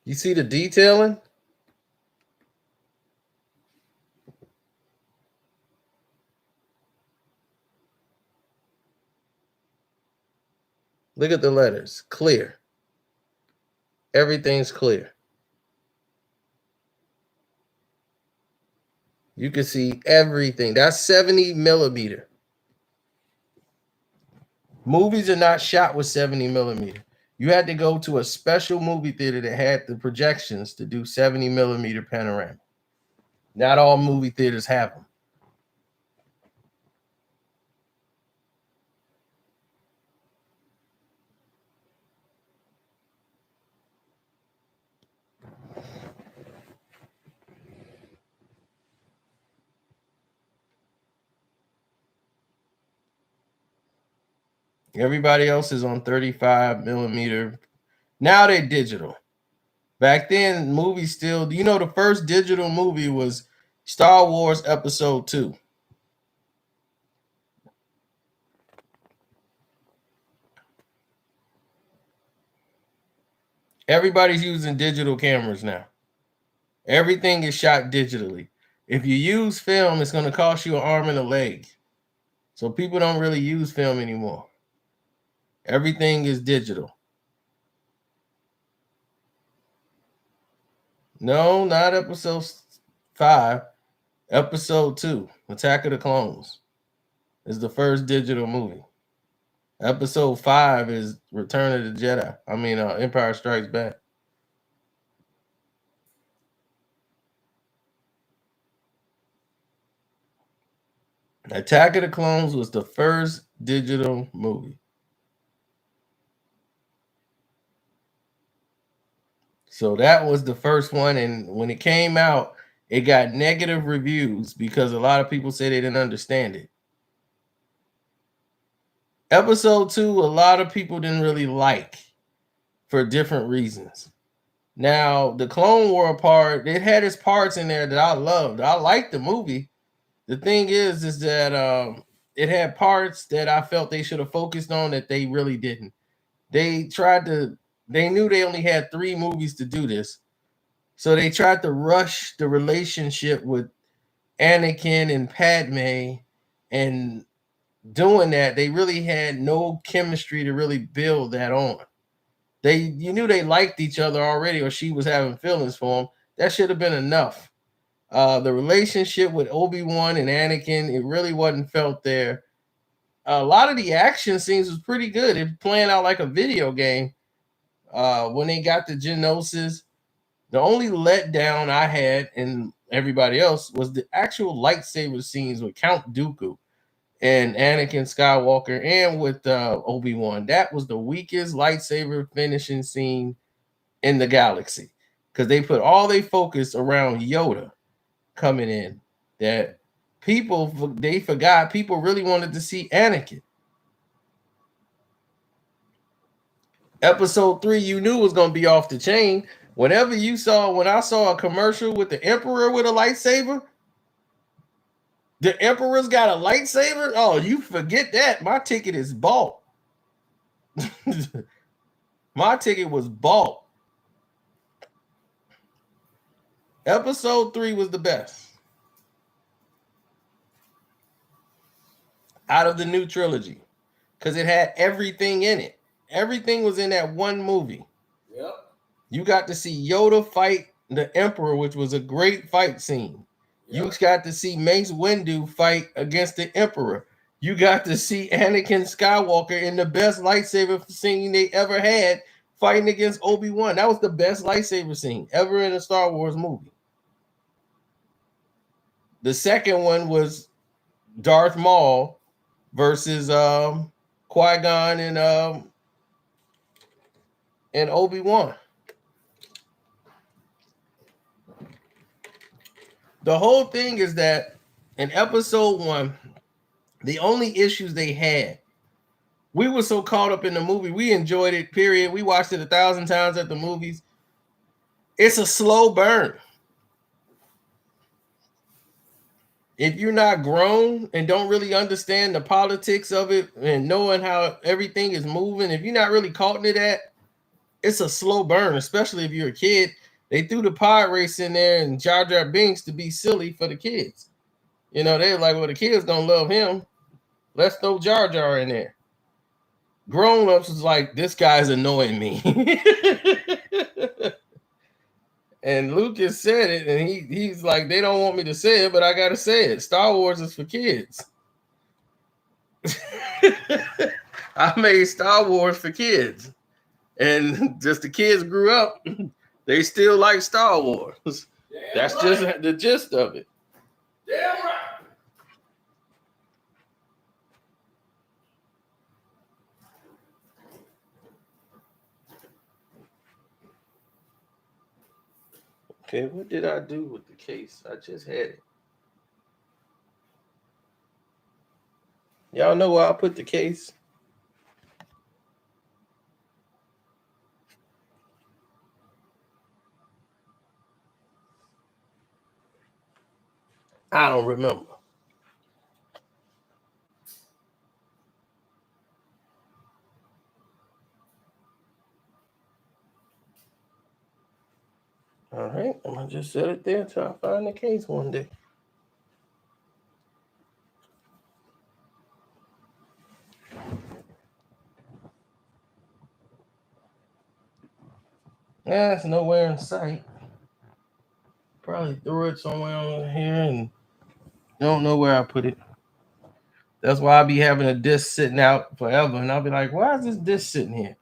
B: You see the detailing? Look at the letters. Clear. Everything's clear. You can see everything. That's 70 millimeter. Movies are not shot with 70 millimeter. You had to go to a special movie theater that had the projections to do 70 millimeter panorama. Not all movie theaters have them. Everybody else is on 35 millimeter. Now they're digital. Back then, movies still, the first digital movie was Star Wars Episode 2. Everybody's using digital cameras now. Everything is shot digitally. If you use film, it's going to cost you an arm and a leg. So people don't really use film anymore. Everything is digital. No, not Episode 5. Episode 2, Attack of the Clones, is the first digital movie. Episode 5 is Return of the Jedi. Empire Strikes Back. Attack of the Clones was the first digital movie. So that was the first one. And when it came out, it got negative reviews because a lot of people say they didn't understand it. Episode 2, a lot of people didn't really like for different reasons. Now, the Clone War part, it had its parts in there that I loved. I liked the movie. The thing is that it had parts that I felt they should have focused on that they really didn't. They knew they only had 3 movies to do this. So they tried to rush the relationship with Anakin and Padme, and doing that, they really had no chemistry to really build that on. You knew they liked each other already, or she was having feelings for him. That should have been enough. The relationship with Obi-Wan and Anakin, it really wasn't felt there. A lot of the action scenes was pretty good. It playing out like a video game. When they got to Geonosis, the only letdown I had and everybody else was the actual lightsaber scenes with Count Dooku and Anakin Skywalker and with Obi-Wan. That was the weakest lightsaber finishing scene in the galaxy because they put all their focus around Yoda coming in. That they forgot people really wanted to see Anakin. Episode 3, you knew was going to be off the chain when I saw a commercial with the Emperor with a lightsaber, the Emperor's got a lightsaber. Oh, you forget that. My ticket is bought. My ticket was bought. Episode 3 was the best out of the new trilogy because it had everything in it. Everything was in that one movie.
A: Yep.
B: You got to see Yoda fight the Emperor, which was a great fight scene. Yep. You got to see Mace Windu fight against the Emperor. You got to see Anakin Skywalker in the best lightsaber scene they ever had fighting against Obi-Wan. That was the best lightsaber scene ever in a Star Wars movie. The second one was Darth Maul versus Qui-Gon and Obi-Wan. The whole thing is that in episode 1, the only issues they had, we were so caught up in the movie, we enjoyed it, period. We watched it 1,000 times at the movies. It's a slow burn. If you're not grown and don't really understand the politics of it and knowing how everything is moving, if you're not really caught into that, it's a slow burn, especially if you're a kid. They threw the pod race in there and Jar Jar Binks to be silly for the kids. You know, they're like, well, the kids don't love him. Let's throw Jar Jar in there. Grown-ups was like, this guy's annoying me. And Lucas said it, and he's like, they don't want me to say it, but I gotta say it. Star Wars is for kids. I made Star Wars for kids. And just the kids grew up, they still like Star Wars. Damn That's right. Just the gist of it.
A: Damn right.
B: Okay, what did I do with the case? I just had it. Y'all know where I put the case? I don't remember. All right, I'm going to just set it there until I find the case one day. Yeah, it's nowhere in sight. Probably threw it somewhere over here and don't know where I put it. That's why I'll be having a disc sitting out forever. And I'll be like, why is this disc sitting here?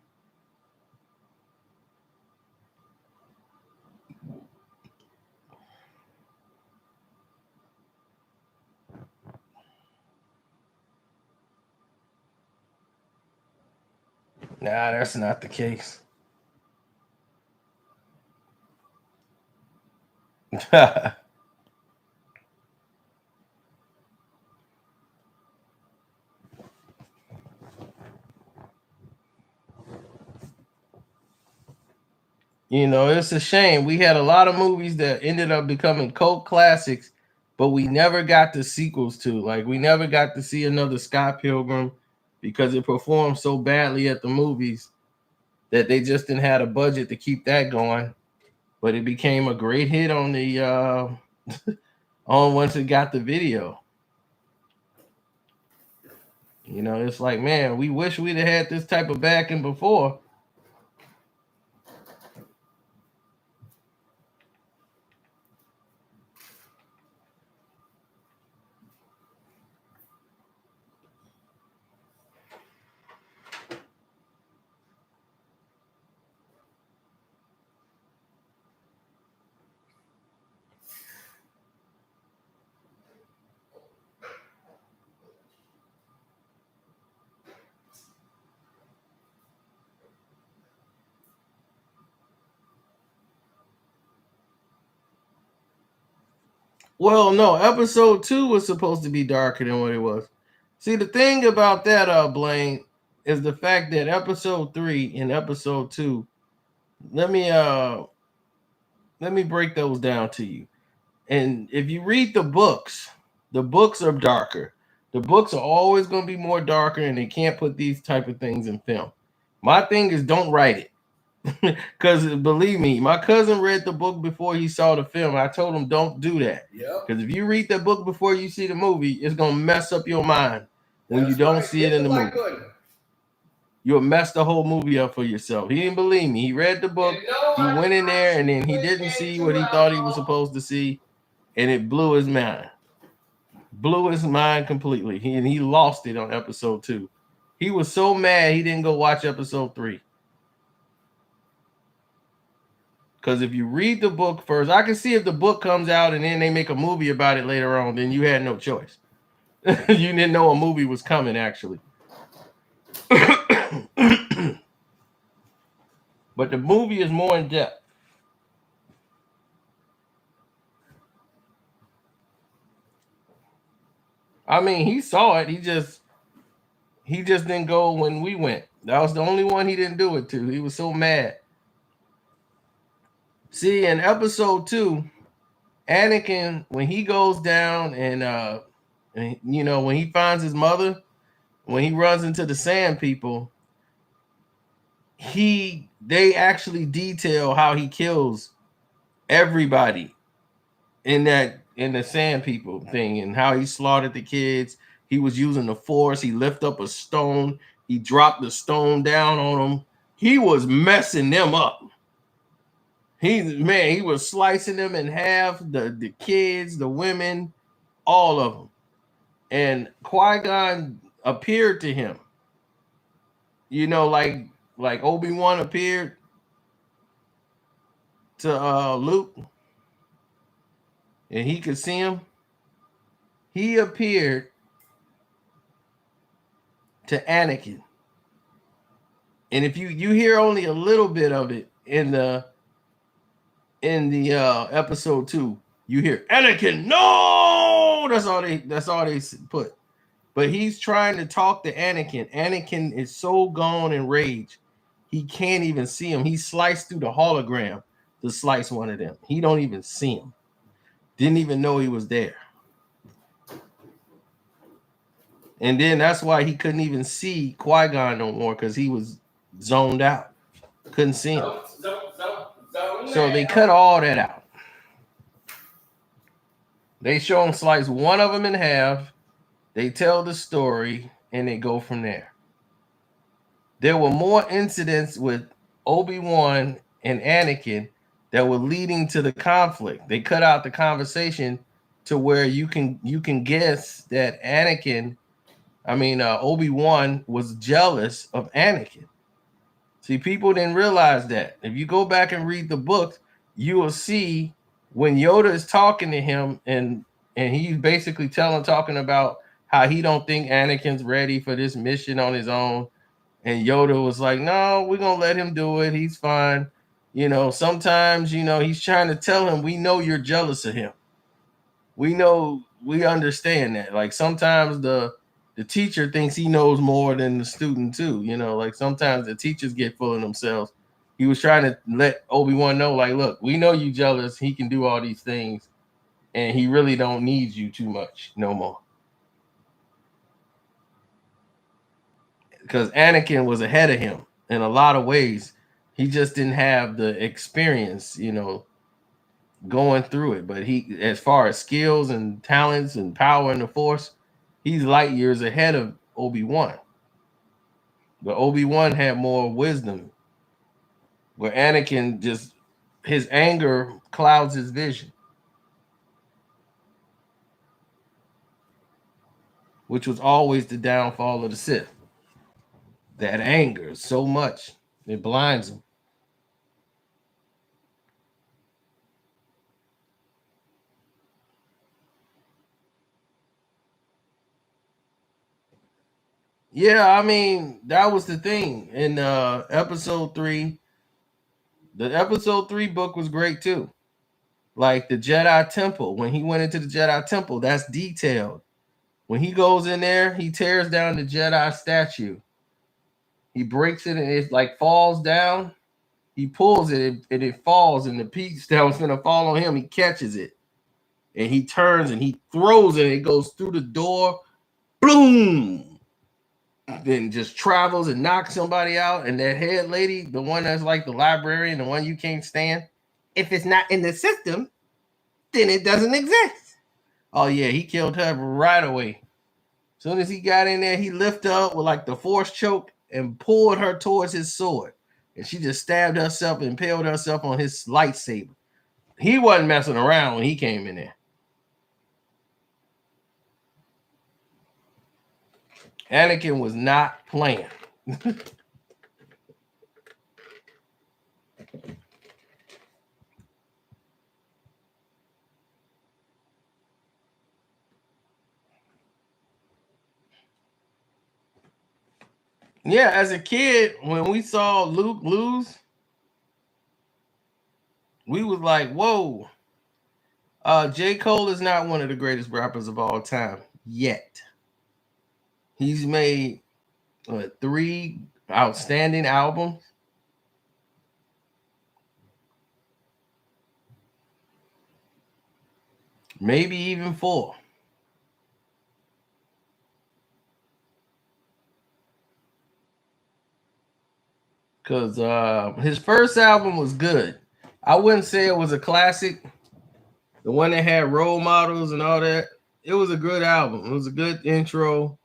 B: Nah, that's not the case. You know, it's a shame. We had a lot of movies that ended up becoming cult classics, but we never got the sequels to. Like, we never got to see another Scott Pilgrim because it performed so badly at the movies that they just didn't have a budget to keep that going. But it became a great hit on the on once it got the video. You know, it's like, man, we wish we'd have had this type of backing before. Well, no, episode 2 was supposed to be darker than what it was. See, the thing about that, Blaine, is the fact that episode 3 and episode 2, let me let me break those down to you. And if you read the books are darker. The books are always going to be more darker, and they can't put these type of things in film. My thing is, don't write it. Because believe me, my cousin read the book before he saw the film. I told him, don't do that.
A: Yep.
B: Because if you read the book before you see the movie, it's going to mess up your mind when you
A: That's
B: don't
A: right.
B: see it in the movie. You'll mess the whole movie up for yourself. He didn't believe me. He read the book. He went in there, and then he didn't see what he thought he was supposed to see, and it blew his mind. Blew his mind completely. He lost it on episode 2. He was so mad he didn't go watch episode 3. Because if you read the book first, I can see if the book comes out and then they make a movie about it later on, then you had no choice. You didn't know a movie was coming, actually. But the movie is more in depth. I mean, he saw it. He just didn't go when we went. That was the only one he didn't do it to. He was so mad. See, in episode 2, Anakin, when he goes down and you know, when he finds his mother, when he runs into the sand people, they actually detail how he kills everybody in the sand people thing, and how he slaughtered the kids. He was using the force. He lifted up a stone. He dropped the stone down on them. He was messing them up. He was slicing them in half, the kids, the women, all of them. And Qui-Gon appeared to him. You know, like Obi-Wan appeared to Luke, and he could see him. He appeared to Anakin. And if you hear only a little bit of it in the episode 2, you hear Anakin, no, that's all they put. But he's trying to talk to Anakin. Anakin is so gone in rage, he can't even see him. He sliced through the hologram to slice one of them. He don't even see him. Didn't even know he was there. And then that's why he couldn't even see Qui-Gon no more, because he was zoned out. Couldn't see him. So they cut all that out. They show him slice one of them in half. They tell the story, and they go from there. There were more incidents with Obi-Wan and Anakin that were leading to the conflict. They cut out the conversation to where you can guess that Obi-Wan was jealous of Anakin. See, people didn't realize that. If you go back and read the books, you will see when Yoda is talking to him, and he's basically talking about how he don't think Anakin's ready for this mission on his own. And Yoda was like, no, we're going to let him do it. He's fine. You know, sometimes, he's trying to tell him, we know you're jealous of him. We understand that. Like sometimes the teacher thinks he knows more than the student too. Like sometimes the teachers get full of themselves. He was trying to let Obi-Wan know, like, look, we know you jealous. He can do all these things, and he really don't need you too much no more. Because Anakin was ahead of him in a lot of ways. He just didn't have the experience, going through it. But he, as far as skills and talents and power in the Force, he's light years ahead of Obi-Wan. But Obi-Wan had more wisdom, where Anakin his anger clouds his vision, which was always the downfall of the Sith. That anger so much, it blinds him. Yeah, I mean, that was the thing. In episode 3, the episode 3 book was great too. Like the Jedi Temple, when he went into the Jedi Temple, that's detailed. When he goes in there, he tears down the Jedi statue. He breaks it and it like falls down. He pulls it and it falls, and the piece that was gonna fall on him, he catches it, and he turns and he throws it. And it goes through the door, boom. Then just travels and knocks somebody out. And that head lady, the one that's like the librarian, the one you can't stand, if it's not in the system, then it doesn't exist. Oh yeah, he killed her right away. As soon as he got in there, he lifted her up with like the force choke and pulled her towards his sword. And she just stabbed herself and impaled herself on his lightsaber. He wasn't messing around when he came in there. Anakin was not playing. Yeah, as a kid, when we saw Luke lose, we was like, whoa. J. Cole is not one of the greatest rappers of all time yet. He's made 3 outstanding albums. Maybe even 4. Because his first album was good. I wouldn't say it was a classic. The one that had role models and all that. It was a good album. It was a good intro.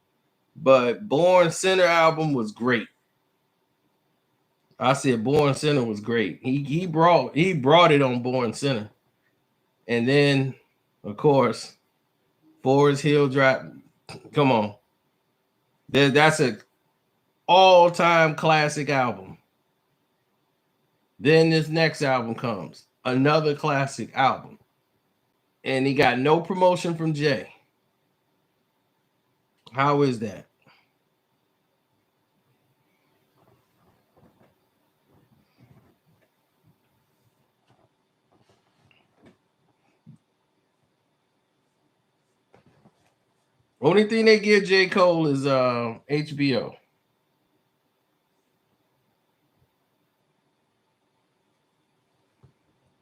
B: But Born Center album was great. I said Born Center was great. He brought it on Born Center. And then, of course, Forest Hill Drive. Come on. That's a all-time classic album. Then this next album comes. Another classic album. And he got no promotion from Jay. How is that? Only thing they give J. Cole is HBO.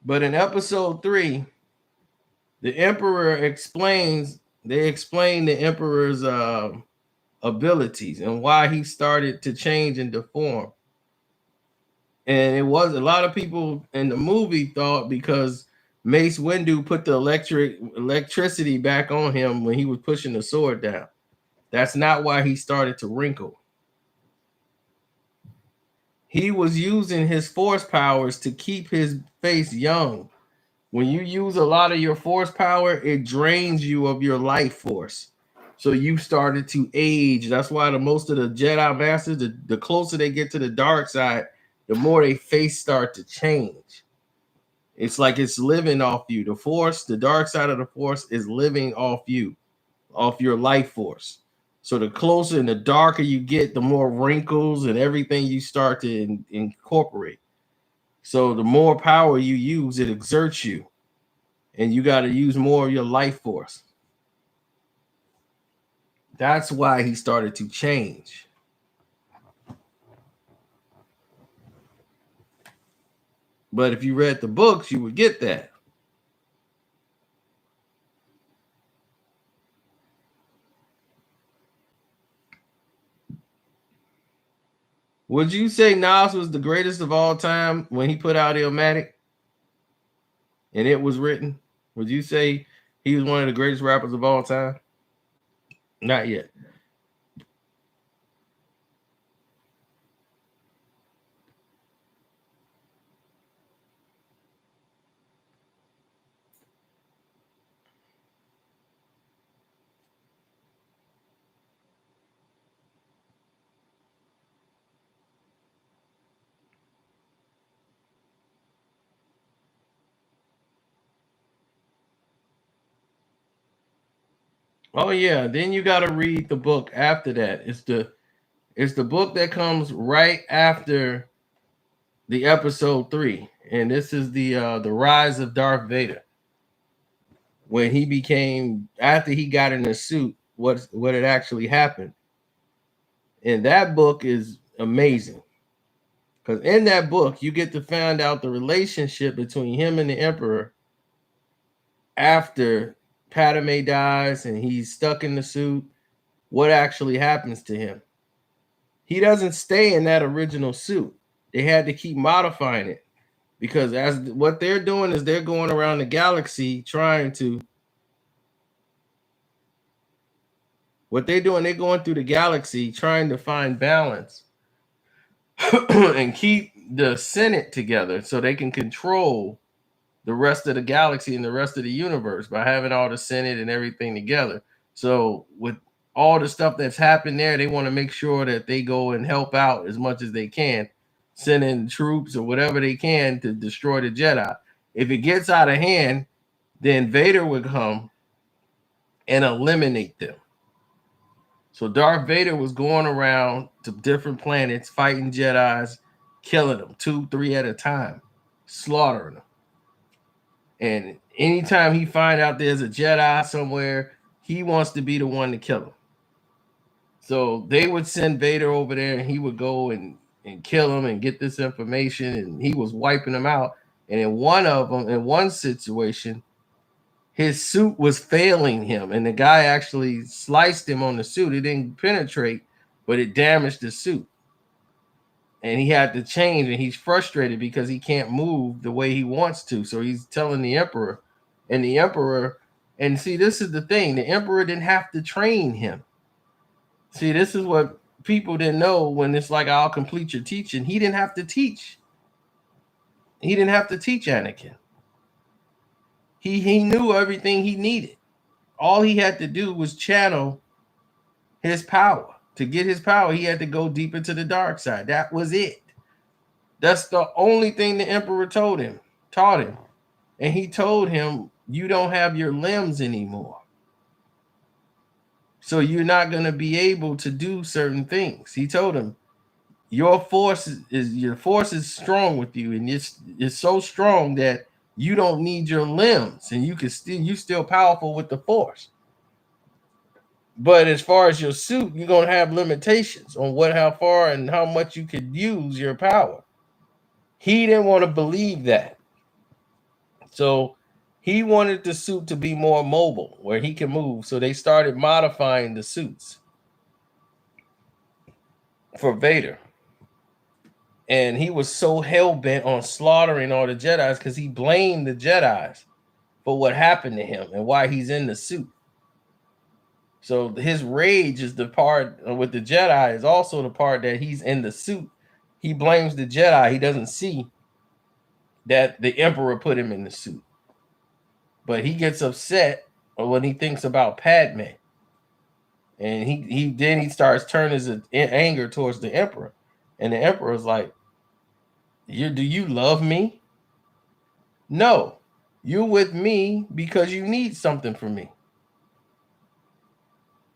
B: But in episode 3, the Emperor explains the Emperor's abilities and why he started to change and deform. And it was a lot of people in the movie thought because Mace Windu put the electricity back on him when he was pushing the sword down. That's not why he started to wrinkle. He was using his force powers to keep his face young. When you use a lot of your force power, it drains you of your life force. So you started to age. That's why most of the Jedi Masters, the closer they get to the dark side, the more their face start to change. It's like it's living off you. The force, the dark side of the force is living off you, off your life force. So the closer and the darker you get, the more wrinkles and everything you start to incorporate. So the more power you use, it exerts you. And you got to use more of your life force. That's why he started to change. But if you read the books, you would get that. Would you say Nas was the greatest of all time when he put out Illmatic and it was written? Would you say he was one of the greatest rappers of all time? Not yet. Oh yeah, then you got to read the book after that. It's the book that comes right after the episode 3, and this is the rise of Darth Vader. When he became, after he got in the suit, what had actually happened. And that book is amazing. Because in that book, you get to find out the relationship between him and the Emperor after Padme dies and he's stuck in the suit. What actually happens to him? He doesn't stay in that original suit. They had to keep modifying it because as what they're doing is they're going around the galaxy trying to. What they're doing, they're going through the galaxy trying to find balance and keep the Senate together so they can control the rest of the galaxy and the rest of the universe by having all the Senate and everything together. So with all the stuff that's happened there, they want to make sure that they go and help out as much as they can, sending troops or whatever they can to destroy the Jedi. If it gets out of hand, then Vader would come and eliminate them. So Darth Vader was going around to different planets, fighting Jedis, killing them 2, 3 at a time, slaughtering them. And anytime he find out there's a Jedi somewhere, he wants to be the one to kill him. So they would send Vader over there, and he would go and kill him and get this information, and he was wiping them out. And in one situation, his suit was failing him, and the guy actually sliced him on the suit. It didn't penetrate, but it damaged the suit. And he had to change, and he's frustrated because he can't move the way he wants to. So he's telling the Emperor, and see, this is the thing. The Emperor didn't have to train him. See, this is what people didn't know when it's like, I'll complete your teaching. He didn't have to teach. He didn't have to teach Anakin. He knew everything he needed. All he had to do was channel his power. To get his power, he had to go deep into the dark side. That was it. That's the only thing the Emperor taught him. And he told him, you don't have your limbs anymore. So you're not going to be able to do certain things. He told him, your force is strong with you, and it's so strong that you don't need your limbs, and you still powerful with the force. But as far as your suit, you're gonna have limitations on how far and how much you could use your power. He didn't want to believe that. So he wanted the suit to be more mobile, where he can move. So they started modifying the suits for Vader. And he was so hell-bent on slaughtering all the Jedis because he blamed the Jedis for what happened to him and why he's in the suit. So his rage is the part with the Jedi is also the part that he's in the suit. He blames the Jedi. He doesn't see that the Emperor put him in the suit. But he gets upset when he thinks about Padme. And he starts turning his anger towards the Emperor. And the Emperor's like, do you love me? No. You're with me because you need something from me.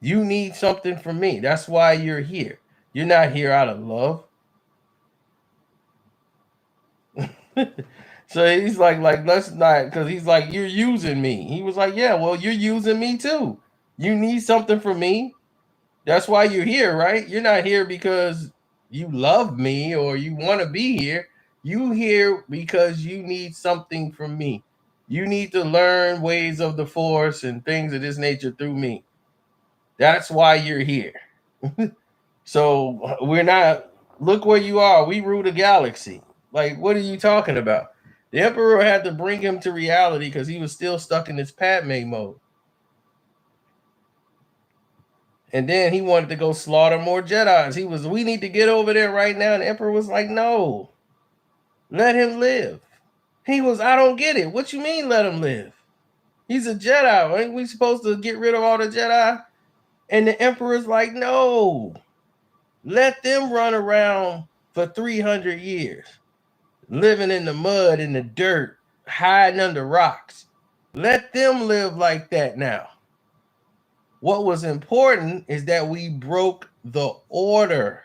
B: You need something from me. That's why you're here. You're not here out of love. So he's like, let's not, because he's like, you're using me. He was like, yeah, well, you're using me too. You need something from me. That's why you're here, right? You're not here because you love me or you want to be here. You here because you need something from me. You need to learn ways of the Force and things of this nature through me. That's why you're here. So we're not, look where you are. We rule the galaxy. Like, what are you talking about? The Emperor had to bring him to reality because he was still stuck in this Padme mode. And then he wanted to go slaughter more Jedis. We need to get over there right now. And the Emperor was like, no, let him live. I don't get it. What you mean let him live? He's a Jedi. Ain't we supposed to get rid of all the Jedi? And the Emperor's like, no, let them run around for 300 years, living in the mud, in the dirt, hiding under rocks. Let them live like that now. What was important is that we broke the order.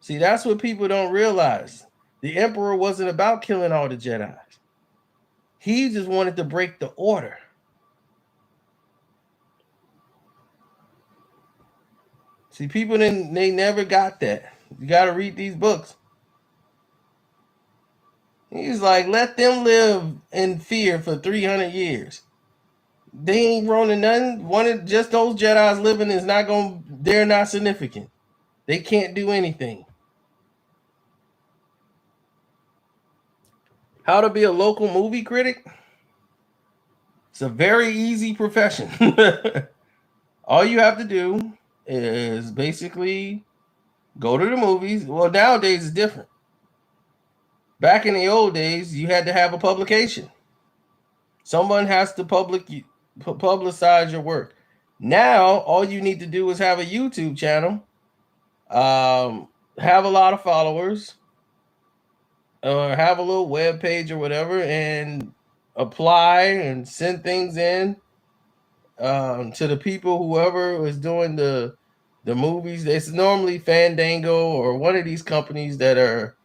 B: See, that's what people don't realize. The Emperor wasn't about killing all the Jedi. He just wanted to break the order. See, people they never got that. You got to read these books. He's like, let them live in fear for 300 years. They ain't running nothing. One of just those Jedi's living is not going. They're not significant. They can't do anything. How to be a local movie critic? It's a very easy profession. All you have to do is basically go to the movies. Well, nowadays it's different. Back in the old days, you had to have a publication. Someone has to publicize your work. Now, all you need to do is have a YouTube channel, have a lot of followers, or have a little web page or whatever, and apply and send things in to the people, whoever is doing the movies. It's normally Fandango or one of these companies that are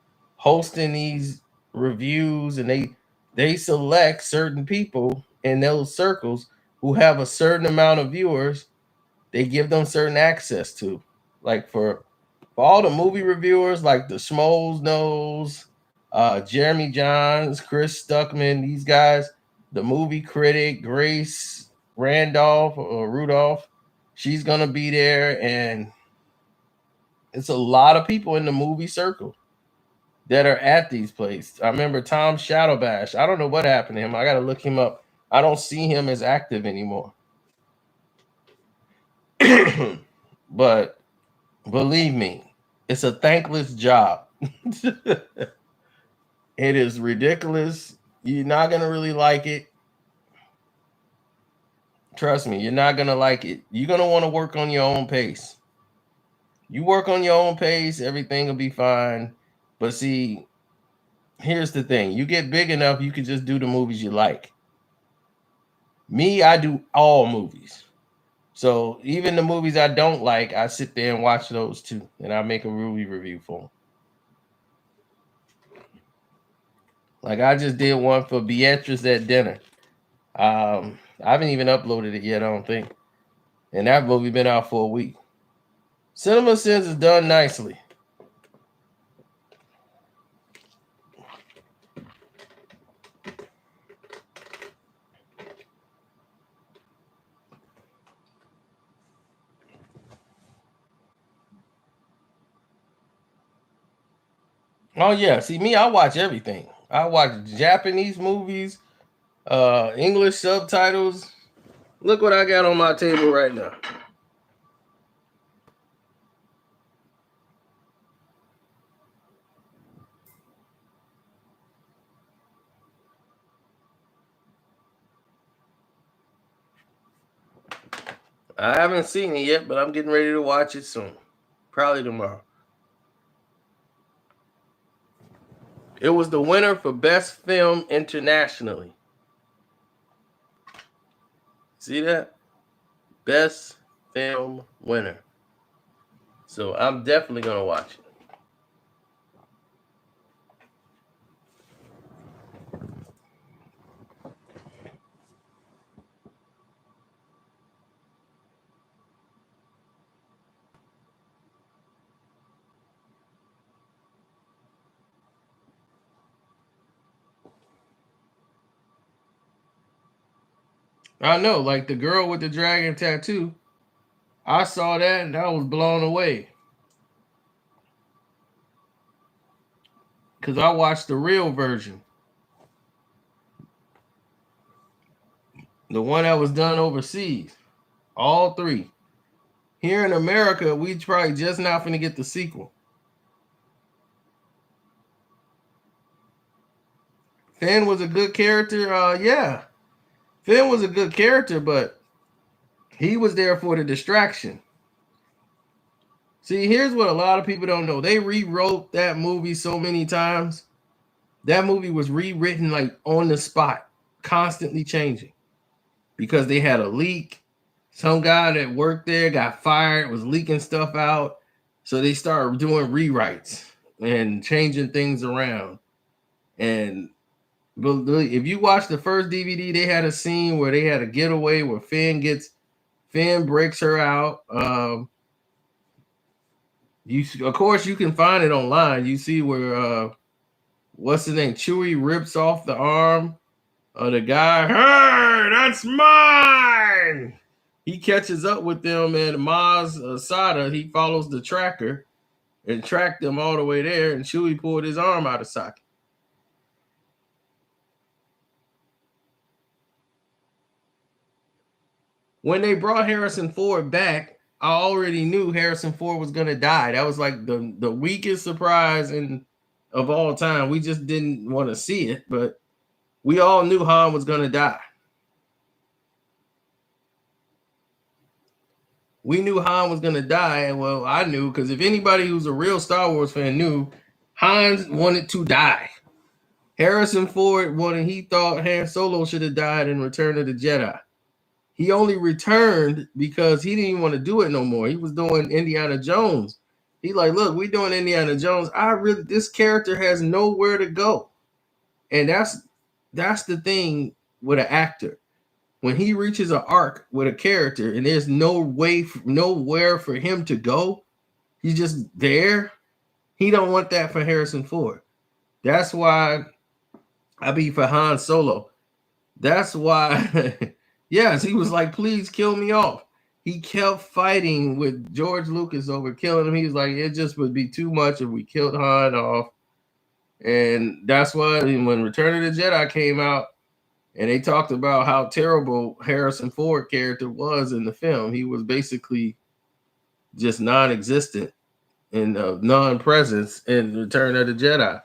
B: hosting these reviews, and they select certain people in those circles who have a certain amount of viewers. They give them certain access to, like for all the movie reviewers, like the Schmoes knows, Jeremy Johns, Chris Stuckman, these guys, the movie critic Grace Randolph or Rudolph, she's gonna be there, and it's a lot of people in the movie circle that are at these places. I remember Tom Shadowbash. I don't know what happened to him. I gotta look him up. I don't see him as active anymore. But believe me, it's a thankless job. It is ridiculous. You're not gonna really like it. Trust me, you're not gonna like it. You're gonna want to work on your own pace. You work on your own pace, everything will be fine. But see, here's the thing: you get big enough, you can just do the movies you like. Me, I do all movies. So even the movies I don't like, I sit there and watch those too, and I make a movie review for them. Like I just did one for Beatrice at dinner. I haven't even uploaded it yet, I don't think. And that movie been out for a week. Cinema Sins is done nicely. Oh yeah, see me, I watch everything. I watch Japanese movies, English subtitles. Look what I got on my table right now. I haven't seen it yet, but I'm getting ready to watch it soon. Probably tomorrow. It was the winner for Best Film internationally. See that? Best Film winner. So I'm definitely going to watch it. I know, like the girl with the dragon tattoo. I saw that and I was blown away. Because I watched the real version. The one that was done overseas. All three. Here in America, we probably just not finna get the sequel. Finn was a good character. Yeah. Finn was a good character, but he was there for the distraction. See, here's what a lot of people don't know. They rewrote that movie so many times. That movie was rewritten like on the spot, constantly changing. Because they had a leak. Some guy that worked there got fired, was leaking stuff out. So they started doing rewrites and changing things around. And if you watch the first DVD, they had a scene where they had a getaway where Finn breaks her out. Of course, you can find it online. You see where what's his name? Chewie rips off the arm of the guy. Hey, that's mine. He catches up with them, and Maz Sada, he follows the tracker and tracked them all the way there, and Chewie pulled his arm out of socket. When they brought Harrison Ford back, I already knew Harrison Ford was going to die. That was like the weakest surprise of all time. We just didn't want to see it, but we all knew Han was going to die. We knew Han was going to die, and well, I knew, because if anybody who's a real Star Wars fan knew, Han wanted to die. Harrison Ford he thought Han Solo should have died in Return of the Jedi. He only returned because he didn't even want to do it no more. He was doing Indiana Jones. He like, look, we doing Indiana Jones. This character has nowhere to go. And that's the thing with an actor. When he reaches an arc with a character and there's nowhere for him to go, he's just there. He don't want that for Harrison Ford. That's why I be for Han Solo. That's why, yes, he was like, please kill me off. He kept fighting with George Lucas over killing him. He was like, it just would be too much if we killed Han off. And that's why when Return of the Jedi came out and they talked about how terrible Harrison Ford character was in the film, he was basically just non-existent and non-presence in Return of the Jedi.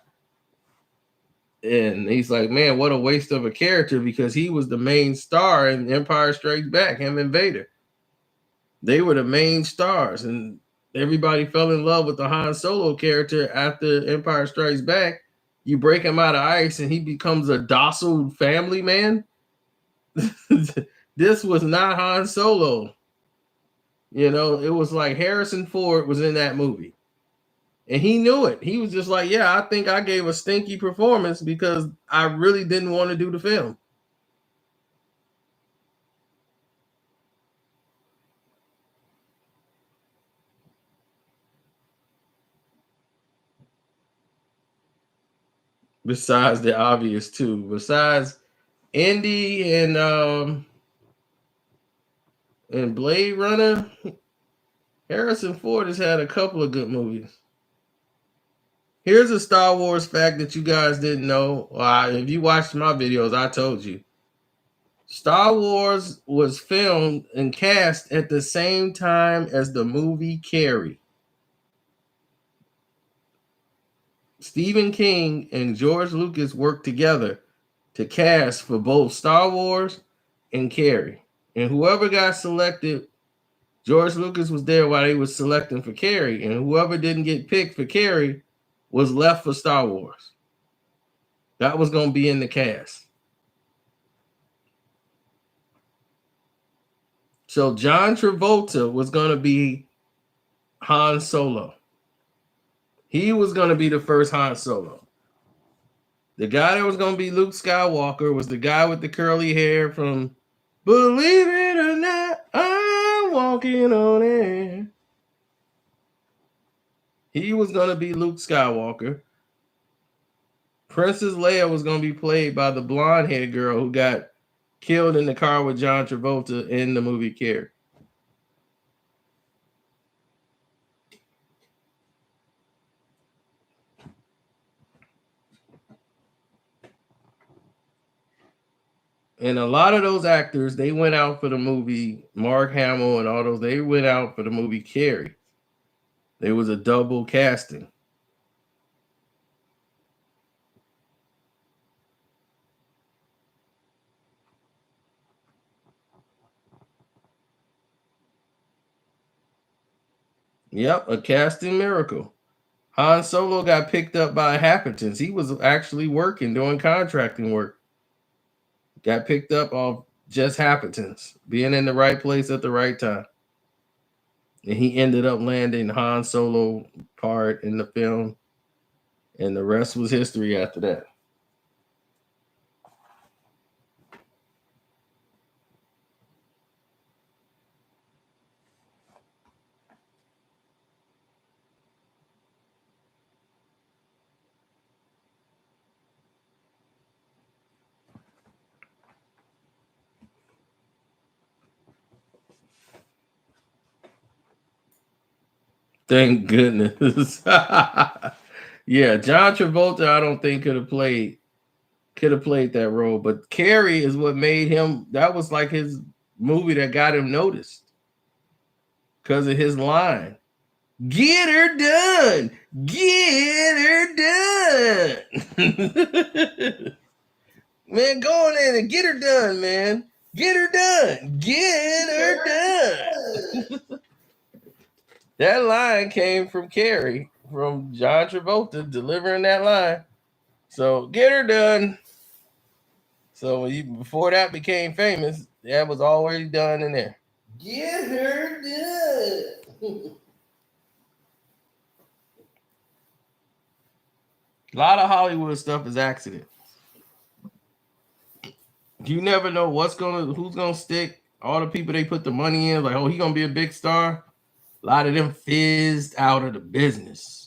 B: And he's like, man, what a waste of a character, because he was the main star in Empire Strikes Back, him and Vader. They were the main stars, and everybody fell in love with the Han Solo character after Empire Strikes Back. You break him out of ice and he becomes a docile family man. This was not Han Solo. You know, it was like Harrison Ford was in that movie. And he knew it. He was just like, yeah, I think I gave a stinky performance because I really didn't want to do the film. Besides the obvious two. Besides Indy and Blade Runner, Harrison Ford has had a couple of good movies. Here's a Star Wars fact that you guys didn't know. If you watched my videos, I told you. Star Wars was filmed and cast at the same time as the movie Carrie. Stephen King and George Lucas worked together to cast for both Star Wars and Carrie. And whoever got selected, George Lucas was there while they were selecting for Carrie. And whoever didn't get picked for Carrie was left for Star Wars. That was going to be in the cast. So John Travolta was going to be Han Solo. He was going to be the first Han Solo. The guy that was going to be Luke Skywalker was the guy with the curly hair from Believe It or Not, I'm Walking on Air. He was going to be Luke Skywalker. Princess Leia was going to be played by the blonde-haired girl who got killed in the car with John Travolta in the movie Carrie. And a lot of those actors, they went out for the movie, Mark Hamill and all those, they went out for the movie Carrie. There was a double casting. Yep, a casting miracle. Han Solo got picked up by Happenstance. He was actually working, doing contracting work. Got picked up off just happenstance, being in the right place at the right time. And he ended up landing Han Solo part in the film. And the rest was history after that. Thank goodness. Yeah, John Travolta, I don't think could have played that role, but Carrie is what made him. That was like his movie that got him noticed because of his line. Get her done. Get her done. Man, go in there and get her done, man. Get her done. Get her done. That line came from Carrie, from John Travolta delivering that line. So get her done. So before that became famous, that was already done in there. Get her done. A lot of Hollywood stuff is accident. You never know who's gonna stick. All the people they put the money in, like, oh, he gonna be a big star. A lot of them fizzed out of the business.